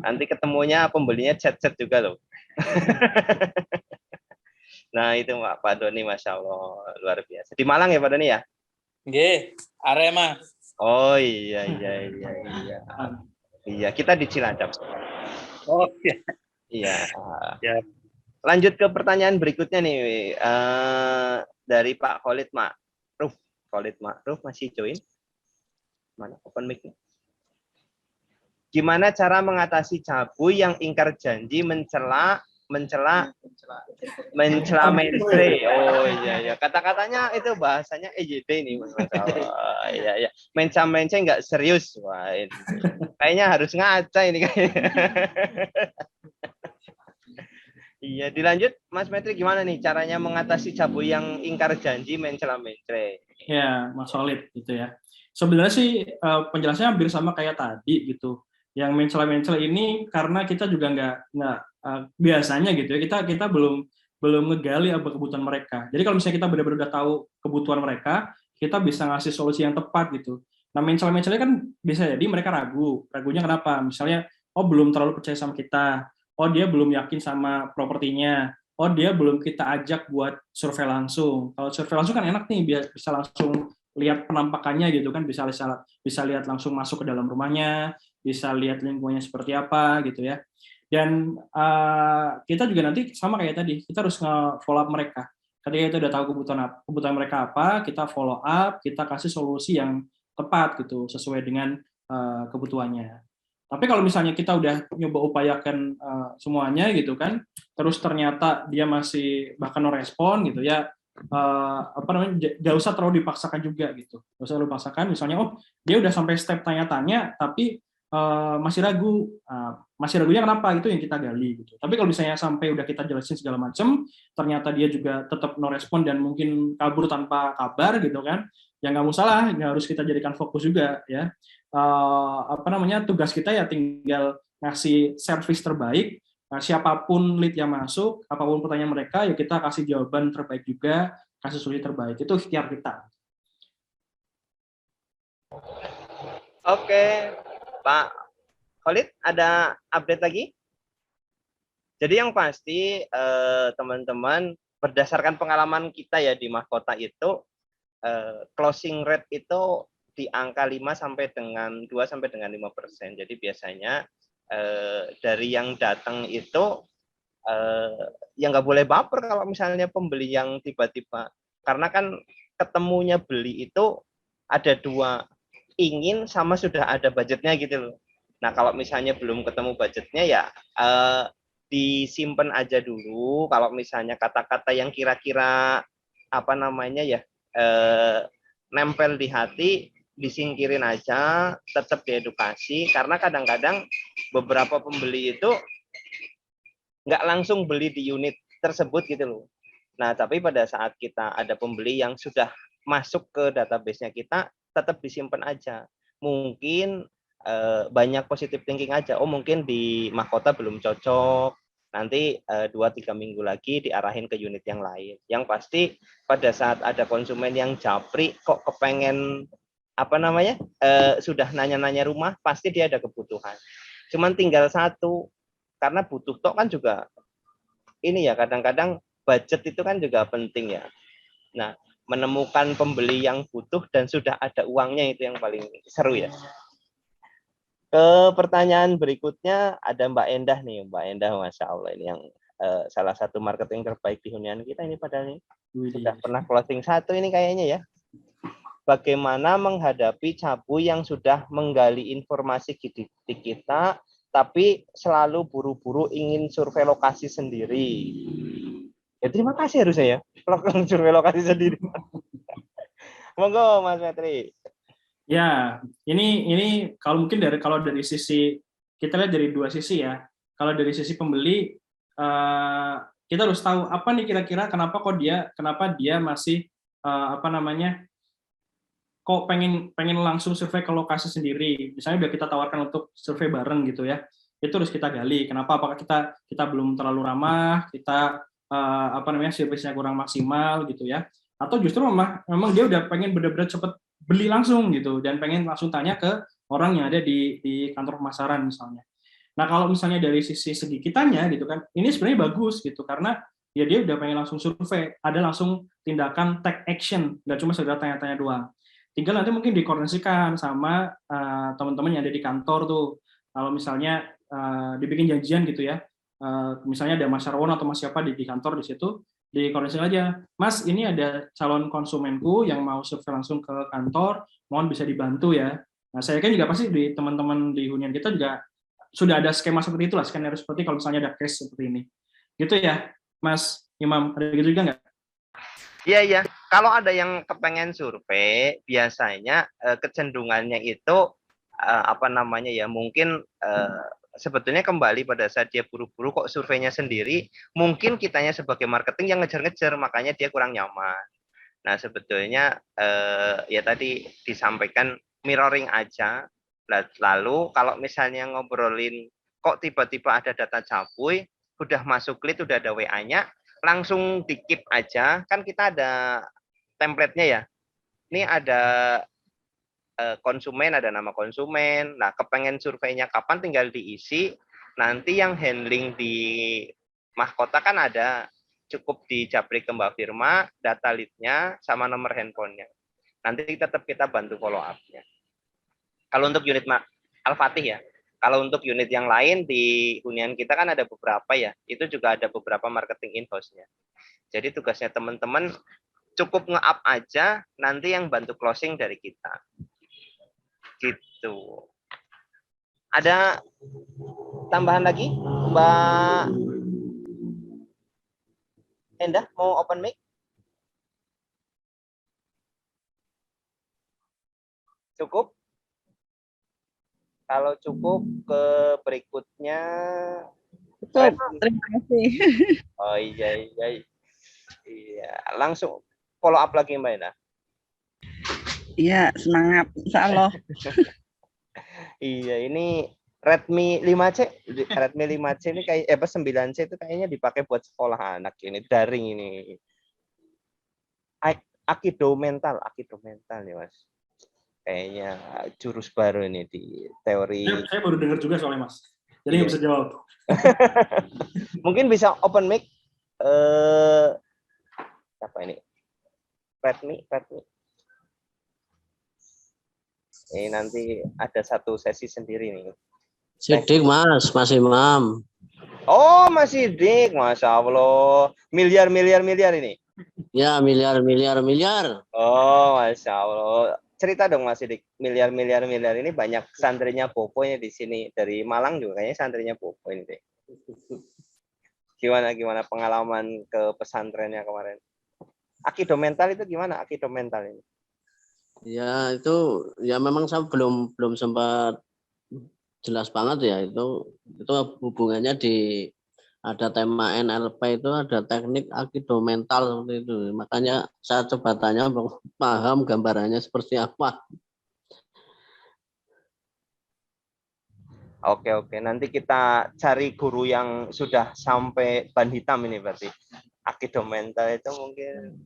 Nanti ketemunya pembelinya chat-chat juga loh. Nah itu Pak Doni, Masya Allah luar biasa. Di Malang ya Pak Doni ya? Nggih, Arema. Oh iya. Iya, kita di Cilacap. Oh iya. Iya. Ya. Lanjut ke pertanyaan berikutnya nih dari Pak Khalid Ma'ruf. Khalid Ma'ruf masih join? Mana open mic-nya? Gimana cara mengatasi cabu yang ingkar janji mencela mentre? Oh iya. Kata-katanya itu bahasanya EJD nih Mas. Iya. Menca-mence nggak serius. Wah, ini. Kayaknya harus ngaca ini kayaknya. Iya, dilanjut Mas Metri gimana nih caranya mengatasi cabu yang ingkar janji mencela-mencre? Ya, Mas Solid gitu ya. Sebenarnya sih penjelasannya hampir sama kayak tadi gitu. Yang mencela-mencela ini karena kita juga nggak biasanya gitu ya, kita belum ngegali apa kebutuhan mereka. Jadi kalau misalnya kita benar-benar udah tahu kebutuhan mereka, kita bisa ngasih solusi yang tepat gitu. Nah, mencela-mencela kan bisa jadi mereka ragunya kenapa? Misalnya, belum terlalu percaya sama kita. Dia belum yakin sama propertinya. Dia belum kita ajak buat survei langsung. Kalau survei langsung kan enak nih, bisa langsung lihat penampakannya gitu kan, bisa lihat langsung masuk ke dalam rumahnya, bisa lihat lingkungannya seperti apa gitu ya. Dan kita juga nanti sama kayak tadi, kita harus nge-follow up mereka. Ketika kita udah tahu kebutuhan mereka apa, kita follow up, kita kasih solusi yang tepat gitu, sesuai dengan kebutuhannya. Tapi kalau misalnya kita udah nyoba upayakan semuanya gitu kan, terus ternyata dia masih bahkan no respon gitu ya, nggak usah terlalu dipaksakan juga gitu. Nggak usah terlalu dipaksakan, misalnya dia udah sampai step tanya-tanya tapi masih ragu. Masih ragunya kenapa, itu yang kita gali gitu. Tapi kalau misalnya sampai udah kita jelasin segala macam, ternyata dia juga tetap no respon dan mungkin kabur tanpa kabar gitu kan, ya nggak masalah, nggak harus kita jadikan fokus juga ya. Tugas kita ya tinggal ngasih service terbaik. Siapapun lead yang masuk, apapun pertanyaan mereka, ya kita kasih jawaban terbaik juga, kasih solusi terbaik. Itu ikhtiar kita. Oke, Pak Khalid, ada update lagi? Jadi yang pasti teman-teman, berdasarkan pengalaman kita ya di Mahkota itu, closing rate itu di angka 2 sampai dengan 5%. Jadi biasanya dari yang datang itu yang nggak boleh baper kalau misalnya pembeli yang tiba-tiba, karena kan ketemunya beli itu ada 2, ingin sama sudah ada budgetnya gitu loh. Nah kalau misalnya belum ketemu budgetnya ya disimpan aja dulu. Kalau misalnya kata-kata yang kira-kira apa namanya ya nempel di hati, disingkirin aja, tetap diedukasi, karena kadang-kadang beberapa pembeli itu nggak langsung beli di unit tersebut gitu loh. Nah, tapi pada saat kita ada pembeli yang sudah masuk ke database-nya kita, tetap disimpan aja. Mungkin banyak positive thinking aja. Oh, mungkin di mahkota belum cocok. Nanti 2-3 minggu lagi diarahin ke unit yang lain. Yang pasti pada saat ada konsumen yang japri kok kepengen apa namanya sudah nanya-nanya rumah, pasti dia ada kebutuhan. Cuman tinggal satu, karena butuh tok kan juga ini ya, kadang-kadang budget itu kan juga penting ya. Nah, menemukan pembeli yang butuh dan sudah ada uangnya itu yang paling seru ya. Ke pertanyaan berikutnya ada Mbak Endah nih, Mbak Endah, Masya Allah ini yang salah satu marketing terbaik di hunian kita ini, padahal ini sudah pernah closing 1 ini kayaknya ya. Bagaimana menghadapi cabu yang sudah menggali informasi di kita, tapi selalu buru-buru ingin survei lokasi sendiri. Ya terima kasih harusnya ya, survei lokasi sendiri. Monggo Mas Metri. Ya, ini kalau mungkin kalau dari sisi kita lihat dari 2 sisi ya. Kalau dari sisi pembeli, kita harus tahu apa nih kira-kira kenapa dia masih apa namanya kok pengen langsung survei ke lokasi sendiri. Misalnya udah kita tawarkan untuk survei bareng gitu ya. Itu harus kita gali. Kenapa? Apakah kita belum terlalu ramah, kita apa namanya service-nya kurang maksimal gitu ya. Atau justru memang dia udah pengen benar-benar cepet beli langsung gitu dan pengen langsung tanya ke orang yang ada di kantor pemasaran misalnya. Nah, kalau misalnya dari segi kitanya gitu kan, ini sebenarnya bagus gitu karena ya dia udah pengen langsung survei, ada langsung tindakan take action, nggak cuma sekedar tanya-tanya doang. Tinggal nanti mungkin dikoordinasikan sama teman-teman yang ada di kantor tuh. Kalau misalnya dibikin janjian gitu ya, misalnya ada Mas Sarwono atau Mas siapa di kantor di situ, dikoordinasikan aja, Mas ini ada calon konsumenku yang mau survei langsung ke kantor, mohon bisa dibantu ya. Nah, saya kan juga pasti di teman-teman di hunian kita juga sudah ada skema seperti itulah, skenario seperti kalau misalnya ada case seperti ini. Gitu ya, Mas Imam, ada gitu juga nggak? Iya. Kalau ada yang kepengen survei, biasanya kecenderungannya itu apa namanya ya, mungkin sebetulnya kembali pada saat dia buru-buru kok surveinya sendiri, mungkin kitanya sebagai marketing yang ngejar-ngejar, makanya dia kurang nyaman. Nah, sebetulnya ya tadi disampaikan mirroring aja. Lalu kalau misalnya ngobrolin kok tiba-tiba ada data cabuy, udah masuk lead, udah ada WA-nya, langsung di-keep aja. Kan kita ada template-nya ya. Ini ada konsumen, ada nama konsumen. Nah, kepengen surveinya kapan tinggal diisi. Nanti yang handling di mahkota kan ada, cukup dijapri ke Mbak Firma, data lead-nya sama nomor handphonenya. Nanti tetap kita bantu follow up-nya. Kalau untuk unit Al-Fatih ya. Kalau untuk unit yang lain di hunian kita kan ada beberapa ya. Itu juga ada beberapa marketing in-house-nya. Jadi tugasnya teman-teman cukup nge-up aja, nanti yang bantu closing dari kita. Gitu. Ada tambahan lagi, Mbak Endah mau open mic? Cukup? Kalau cukup ke berikutnya. Cukup, terima kasih. Oh iya. Iya, langsung follow up lagi Mbak Endah. Iya, semangat, insya Allah. Iya, ini Redmi 5C. Redmi 5C ini kayak 9C itu kayaknya dipakai buat sekolah anak ini, daring ini. Akido mental nih Mas. Kayaknya jurus baru ini di teori. Saya baru dengar juga soalnya Mas. Jadi nggak bisa jawab. Mungkin bisa open mic. Apa ini? Redmi. Ini nanti ada satu sesi sendiri nih. Sidik Mas Imam. Oh, Mas Sidik, Masya Allah. Miliar ini. Ya, miliar. Oh, Masya Allah. Cerita dong Mas Sidik. Miliar ini banyak santrinya Popo di sini. Dari Malang juga kayaknya santrinya Popo ini deh. Gimana pengalaman ke pesantrennya kemarin? Akido mental itu gimana? Akido mental ini? Ya itu ya memang saya belum sempat jelas banget ya itu hubungannya di ada tema NLP itu ada teknik akido mental seperti itu. Makanya saya coba tanya paham gambarannya seperti apa. Oke. Nanti kita cari guru yang sudah sampai ban hitam ini berarti. Akido mental itu mungkin.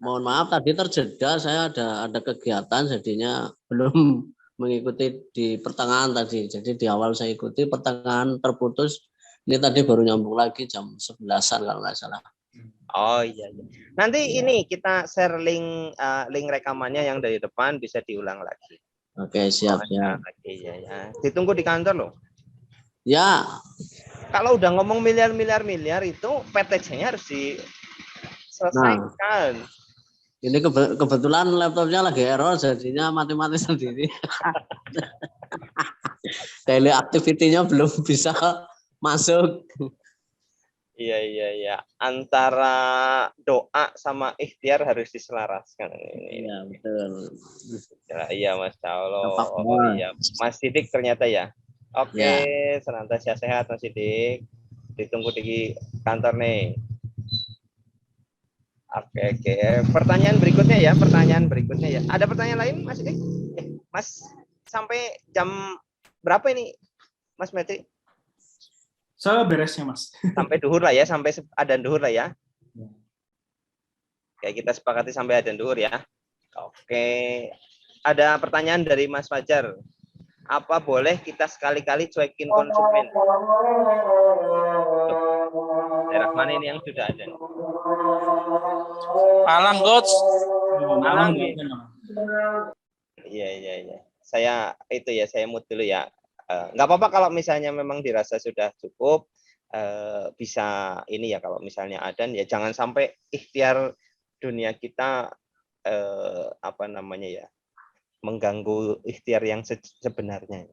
Mohon maaf tadi terjeda saya ada kegiatan jadinya belum mengikuti di pertengahan tadi. Jadi di awal saya ikuti, pertengahan terputus. Ini tadi baru nyambung lagi jam 11-an kalau nggak salah. Oh iya. Nanti ini kita share link rekamannya yang dari depan bisa diulang lagi. Oke, siap. Ya. Ditunggu di kantor loh. Ya. Kalau udah ngomong miliar itu PTJ-nya harus diselesaikan. Nah, ini kebetulan laptopnya lagi error jadinya mati-mati sendiri. Daily activity-nya belum bisa masuk. Iya. Antara doa sama ikhtiar harus diselaraskan. Iya, betul. Iya, Masya Allah. Oh iya, Mas Sidik ternyata ya. Oke, senantiasa sehat Mas Sidik. Ditunggu di kantor nih. Oke. Pertanyaan berikutnya ya. Ada pertanyaan lain Mas Sidik? Mas, sampai jam berapa ini Mas Metri? Seberesnya Mas. Sampai duhur lah ya, sampai adzan duhur lah ya. Kayak kita sepakati sampai adzan duhur ya. Oke. Ada pertanyaan dari Mas Fajar. Apa boleh kita sekali-kali cuekin konsumen? Daerah mana ini yang sudah ada? Malang, Coach. Malang. Iya. Saya mood dulu ya. Nggak apa-apa kalau misalnya memang dirasa sudah cukup, bisa ini ya kalau misalnya adzan ya jangan sampai ikhtiar dunia kita mengganggu ikhtiar yang sebenarnya.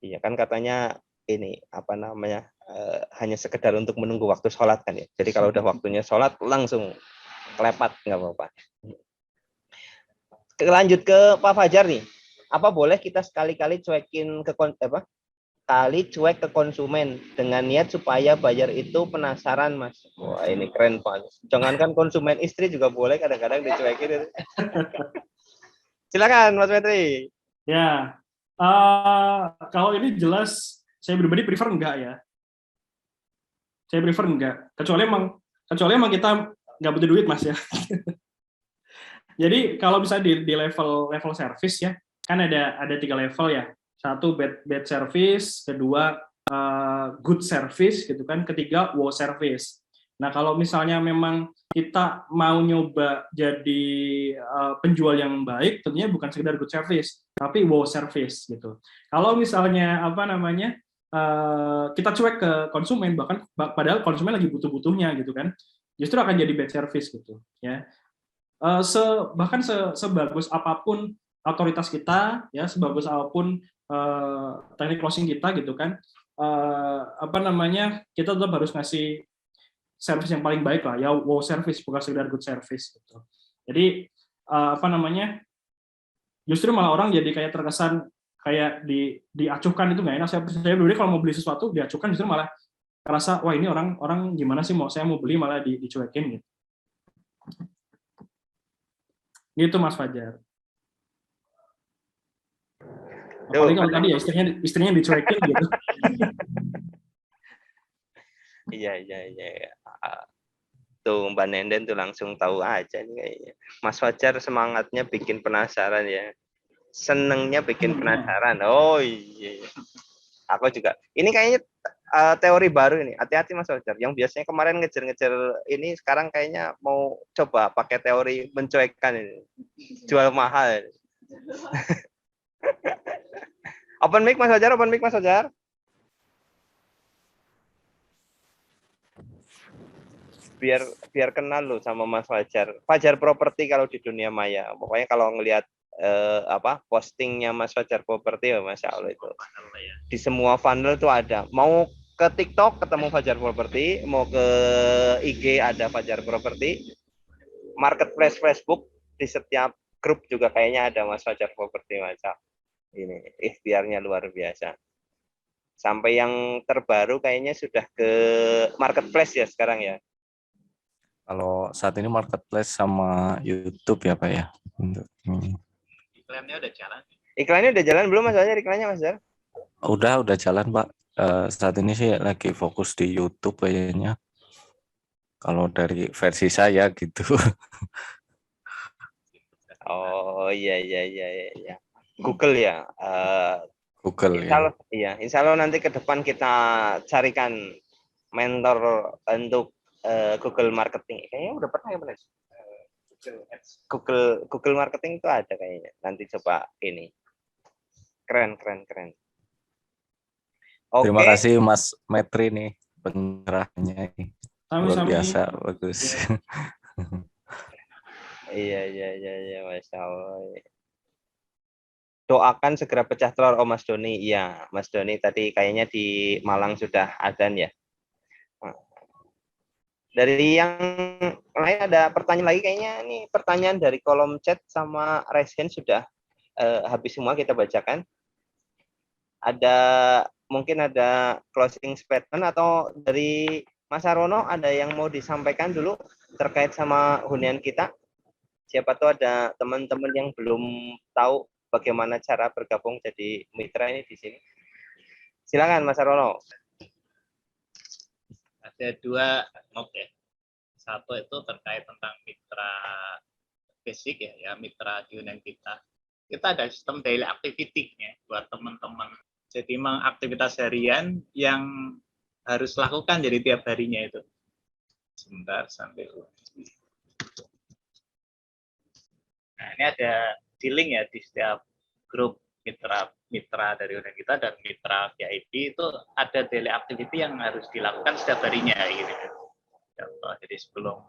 Iya kan katanya ini hanya sekedar untuk menunggu waktu sholat kan ya. Jadi kalau udah waktunya sholat langsung kelepat nggak apa-apa. Lanjut ke Pak Fajar nih. Apa boleh kita sekali-kali cuek ke konsumen dengan niat supaya buyer itu penasaran Mas. Wah ini keren Pak. Jangankan konsumen, istri juga boleh kadang-kadang dicuekin. Silakan Mas Metri. Ya, kalau ini jelas saya pribadi prefer enggak ya. Saya prefer enggak. Kecuali emang kita nggak butuh duit Mas ya. Jadi kalau misalnya di level service ya, kan ada 3 level ya. 1 bad service, kedua good service gitu kan, ketiga wow service. Nah, kalau misalnya memang kita mau nyoba jadi penjual yang baik, tentunya bukan sekedar good service, tapi wow service gitu. Kalau misalnya kita cuek ke konsumen, bahkan padahal konsumen lagi butuh-butuhnya gitu kan, justru akan jadi bad service gitu ya. Bahkan sebagus apapun otoritas kita ya, sebagus apapun teknik closing kita gitu kan, kita tetap harus ngasih service yang paling baik lah ya, wow service bukan sekedar good service gitu. Jadi justru malah orang jadi kayak terkesan kayak diacuhkan, itu nggak enak. Saya pribadi kalau mau beli sesuatu diacuhkan, justru malah ngerasa wah ini orang gimana sih, saya mau beli malah dicuekin gitu. Gitu Mas Fajar. Apalagi kalau tadi ya istrinya dicuekin gitu. Iya. Tuh Mbak Nenden tuh langsung tahu aja nih kayaknya. Mas Fajar semangatnya bikin penasaran ya. Senengnya bikin penasaran. Oh iya. Aku juga. Ini kayaknya teori baru ini. Hati-hati Mas Fajar. Yang biasanya kemarin ngejar-ngejar ini, sekarang kayaknya mau coba pakai teori mencuekkan ini. Jual mahal. Open mic Mas Fajar. Biar kenal lo sama Mas Fajar. Fajar Properti kalau di dunia maya. Pokoknya kalau ngelihat postingnya Mas Fajar Properti ya Masya Allah itu. Di semua funnel tuh ada. Mau ke TikTok ketemu Fajar Property, mau ke IG ada Fajar Property, marketplace Facebook di setiap grup juga kayaknya ada Mas Fajar Property, masa ini ikhtiarnya luar biasa. Sampai yang terbaru kayaknya sudah ke marketplace ya sekarang ya. Kalau saat ini marketplace sama YouTube ya Pak ya. Iklannya udah jalan. Iklannya udah jalan belum Mas Fajar, iklannya Mas Fajar? Udah jalan Pak. Saat ini sih lagi fokus di YouTube kayaknya. Kalau dari versi saya gitu. Oh iya. Google ya. Google insya Allah, ya. iya, insya Allah nanti ke depan kita carikan mentor untuk Google Marketing. Kayaknya udah pernah ya Mas? Google Marketing itu ada kayaknya. Nanti coba ini. Keren. Oke. Terima kasih Mas Metri nih pencerahannya. Luar biasa, bagus. Iya, Masya Allah. Doakan segera pecah telur, oh Mas Doni. Iya, Mas Doni tadi kayaknya di Malang sudah adzan ya. Dari yang lain ada pertanyaan lagi kayaknya, ini pertanyaan dari kolom chat sama raise hand sudah habis semua kita bacakan. Mungkin ada closing statement atau dari Mas Arono ada yang mau disampaikan dulu terkait sama hunian kita. Siapa tahu ada teman-teman yang belum tahu bagaimana cara bergabung jadi mitra ini di sini. Silakan Mas Arono. Ada dua note ya. Satu itu terkait tentang mitra basic ya mitra di hunian kita. Kita ada sistem daily activity-nya buat teman-teman. Jadi memang aktivitas harian yang harus lakukan jadi tiap harinya itu. Sebentar sampai. Nah, ini ada di link ya di setiap grup mitra dari hunian kita dan mitra VIP itu ada daily activity yang harus dilakukan setiap harinya gitu. Contoh, jadi sebelum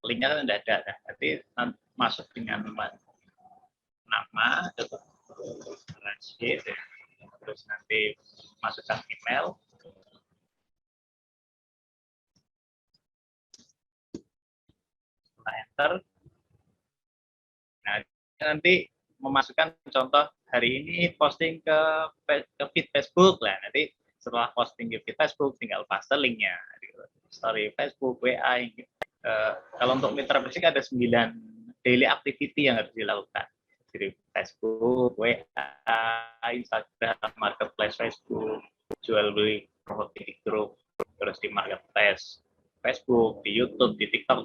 linknya kan tidak ada, nanti masuk dengan nama, terus nanti masukkan email. Enter. Nah, nanti memasukkan contoh hari ini posting ke feed Facebook lah. Nanti setelah posting ke feed Facebook tinggal paste linknya. Story Facebook, WA. Kalau untuk mitra basic ada 9 daily activity yang harus dilakukan. Jadi Facebook, WA, Instagram, marketplace Facebook, jual beli properti di grup, terus di marketplace Facebook, di YouTube, di TikTok,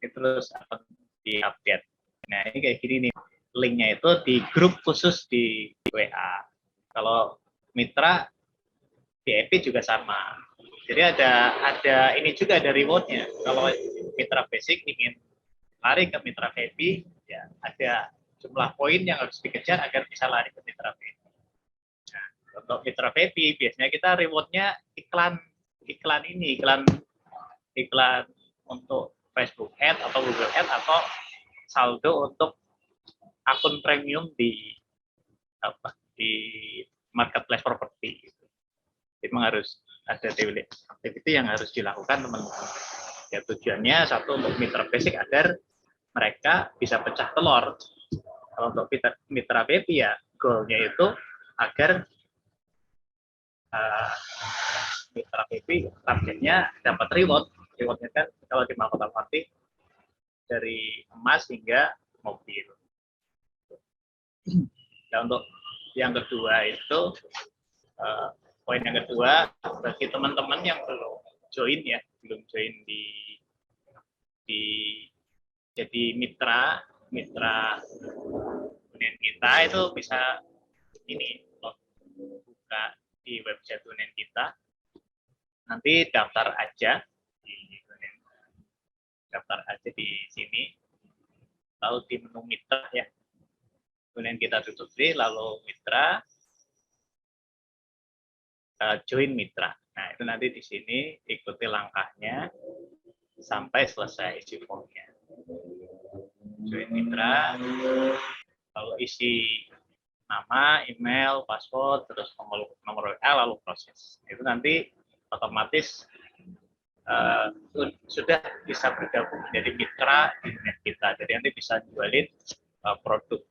terus akan diupdate. Nah ini kayak gini nih, linknya itu di grup khusus di WA. Kalau mitra VIP juga sama. Jadi ada ini juga ada rewardnya. Kalau mitra basic ingin lari ke mitra VIP, ya ada jumlah poin yang harus dikejar agar bisa lari ke mitra VIP. Nah, untuk mitra VIP biasanya kita rewardnya iklan untuk Facebook Ad atau Google Ad atau saldo untuk akun premium di marketplace properti. Jadi memang harus ada daily activity yang harus dilakukan teman-teman. Ya tujuannya satu untuk mitra basic agar mereka bisa pecah telur. Kalau untuk mitra VIP ya goalnya itu agar mitra VIP targetnya dapat reward. Rewardnya kan kalau di marketplace dari emas hingga mobil. Nah untuk yang kedua itu poin yang kedua bagi teman-teman yang belum join jadi mitra hunian kita itu bisa ini buka di website hunian kita, nanti daftar aja di sini, lalu di menu mitra ya hunian kita tutup lalu mitra join mitra. Nah itu nanti di sini ikuti langkahnya sampai selesai isi formnya. Join mitra, lalu isi nama, email, password, terus nomor WA, lalu proses. Itu nanti otomatis sudah bisa bergabung menjadi mitra di net kita. Jadi nanti bisa jualin produk,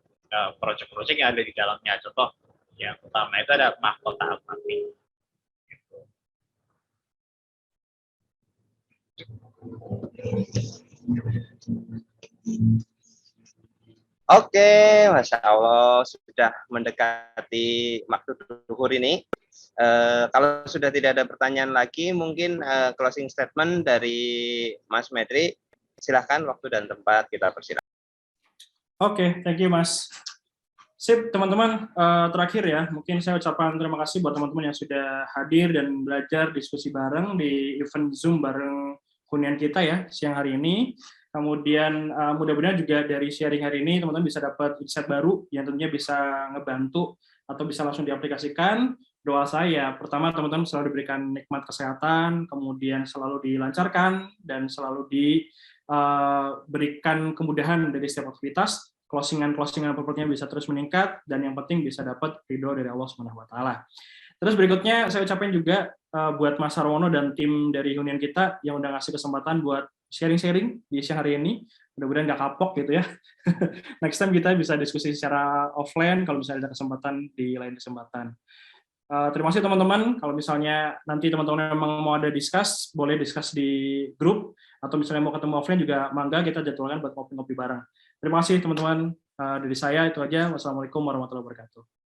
project-project yang ada di dalamnya. Contoh yang utama itu ada mahkota Almaty. Oke, Masya Allah sudah mendekati waktu duhur ini. Kalau sudah tidak ada pertanyaan lagi, mungkin closing statement dari Mas Medri. Silahkan waktu dan tempat kita persilakan. Oke, thank you Mas. Sip, teman-teman, terakhir ya, mungkin saya ucapkan terima kasih buat teman-teman yang sudah hadir dan belajar diskusi bareng di event Zoom bareng hunian kita ya, siang hari ini. Kemudian mudah-mudahan juga dari sharing hari ini teman-teman bisa dapat insight baru yang tentunya bisa ngebantu atau bisa langsung diaplikasikan. Doa saya, pertama teman-teman selalu diberikan nikmat kesehatan, kemudian selalu dilancarkan, dan selalu diberikan kemudahan dari setiap aktivitas, closingan propertinya bisa terus meningkat, dan yang penting bisa dapat ridho dari Allah SWT. Terus berikutnya saya ucapin juga buat Mas Sarwono dan tim dari hunian kita yang udah ngasih kesempatan buat sharing-sharing di siang hari ini. Mudah-mudahan nggak kapok gitu ya. Next time kita bisa diskusi secara offline kalau misalnya ada kesempatan di lain kesempatan. Terima kasih teman-teman. Kalau misalnya nanti teman-teman memang mau ada discuss, boleh discuss di grup, atau misalnya mau ketemu offline juga mangga kita jadwalkan buat ngopi-ngopi bareng. Terima kasih teman-teman. Dari saya itu aja. Wassalamualaikum warahmatullahi wabarakatuh.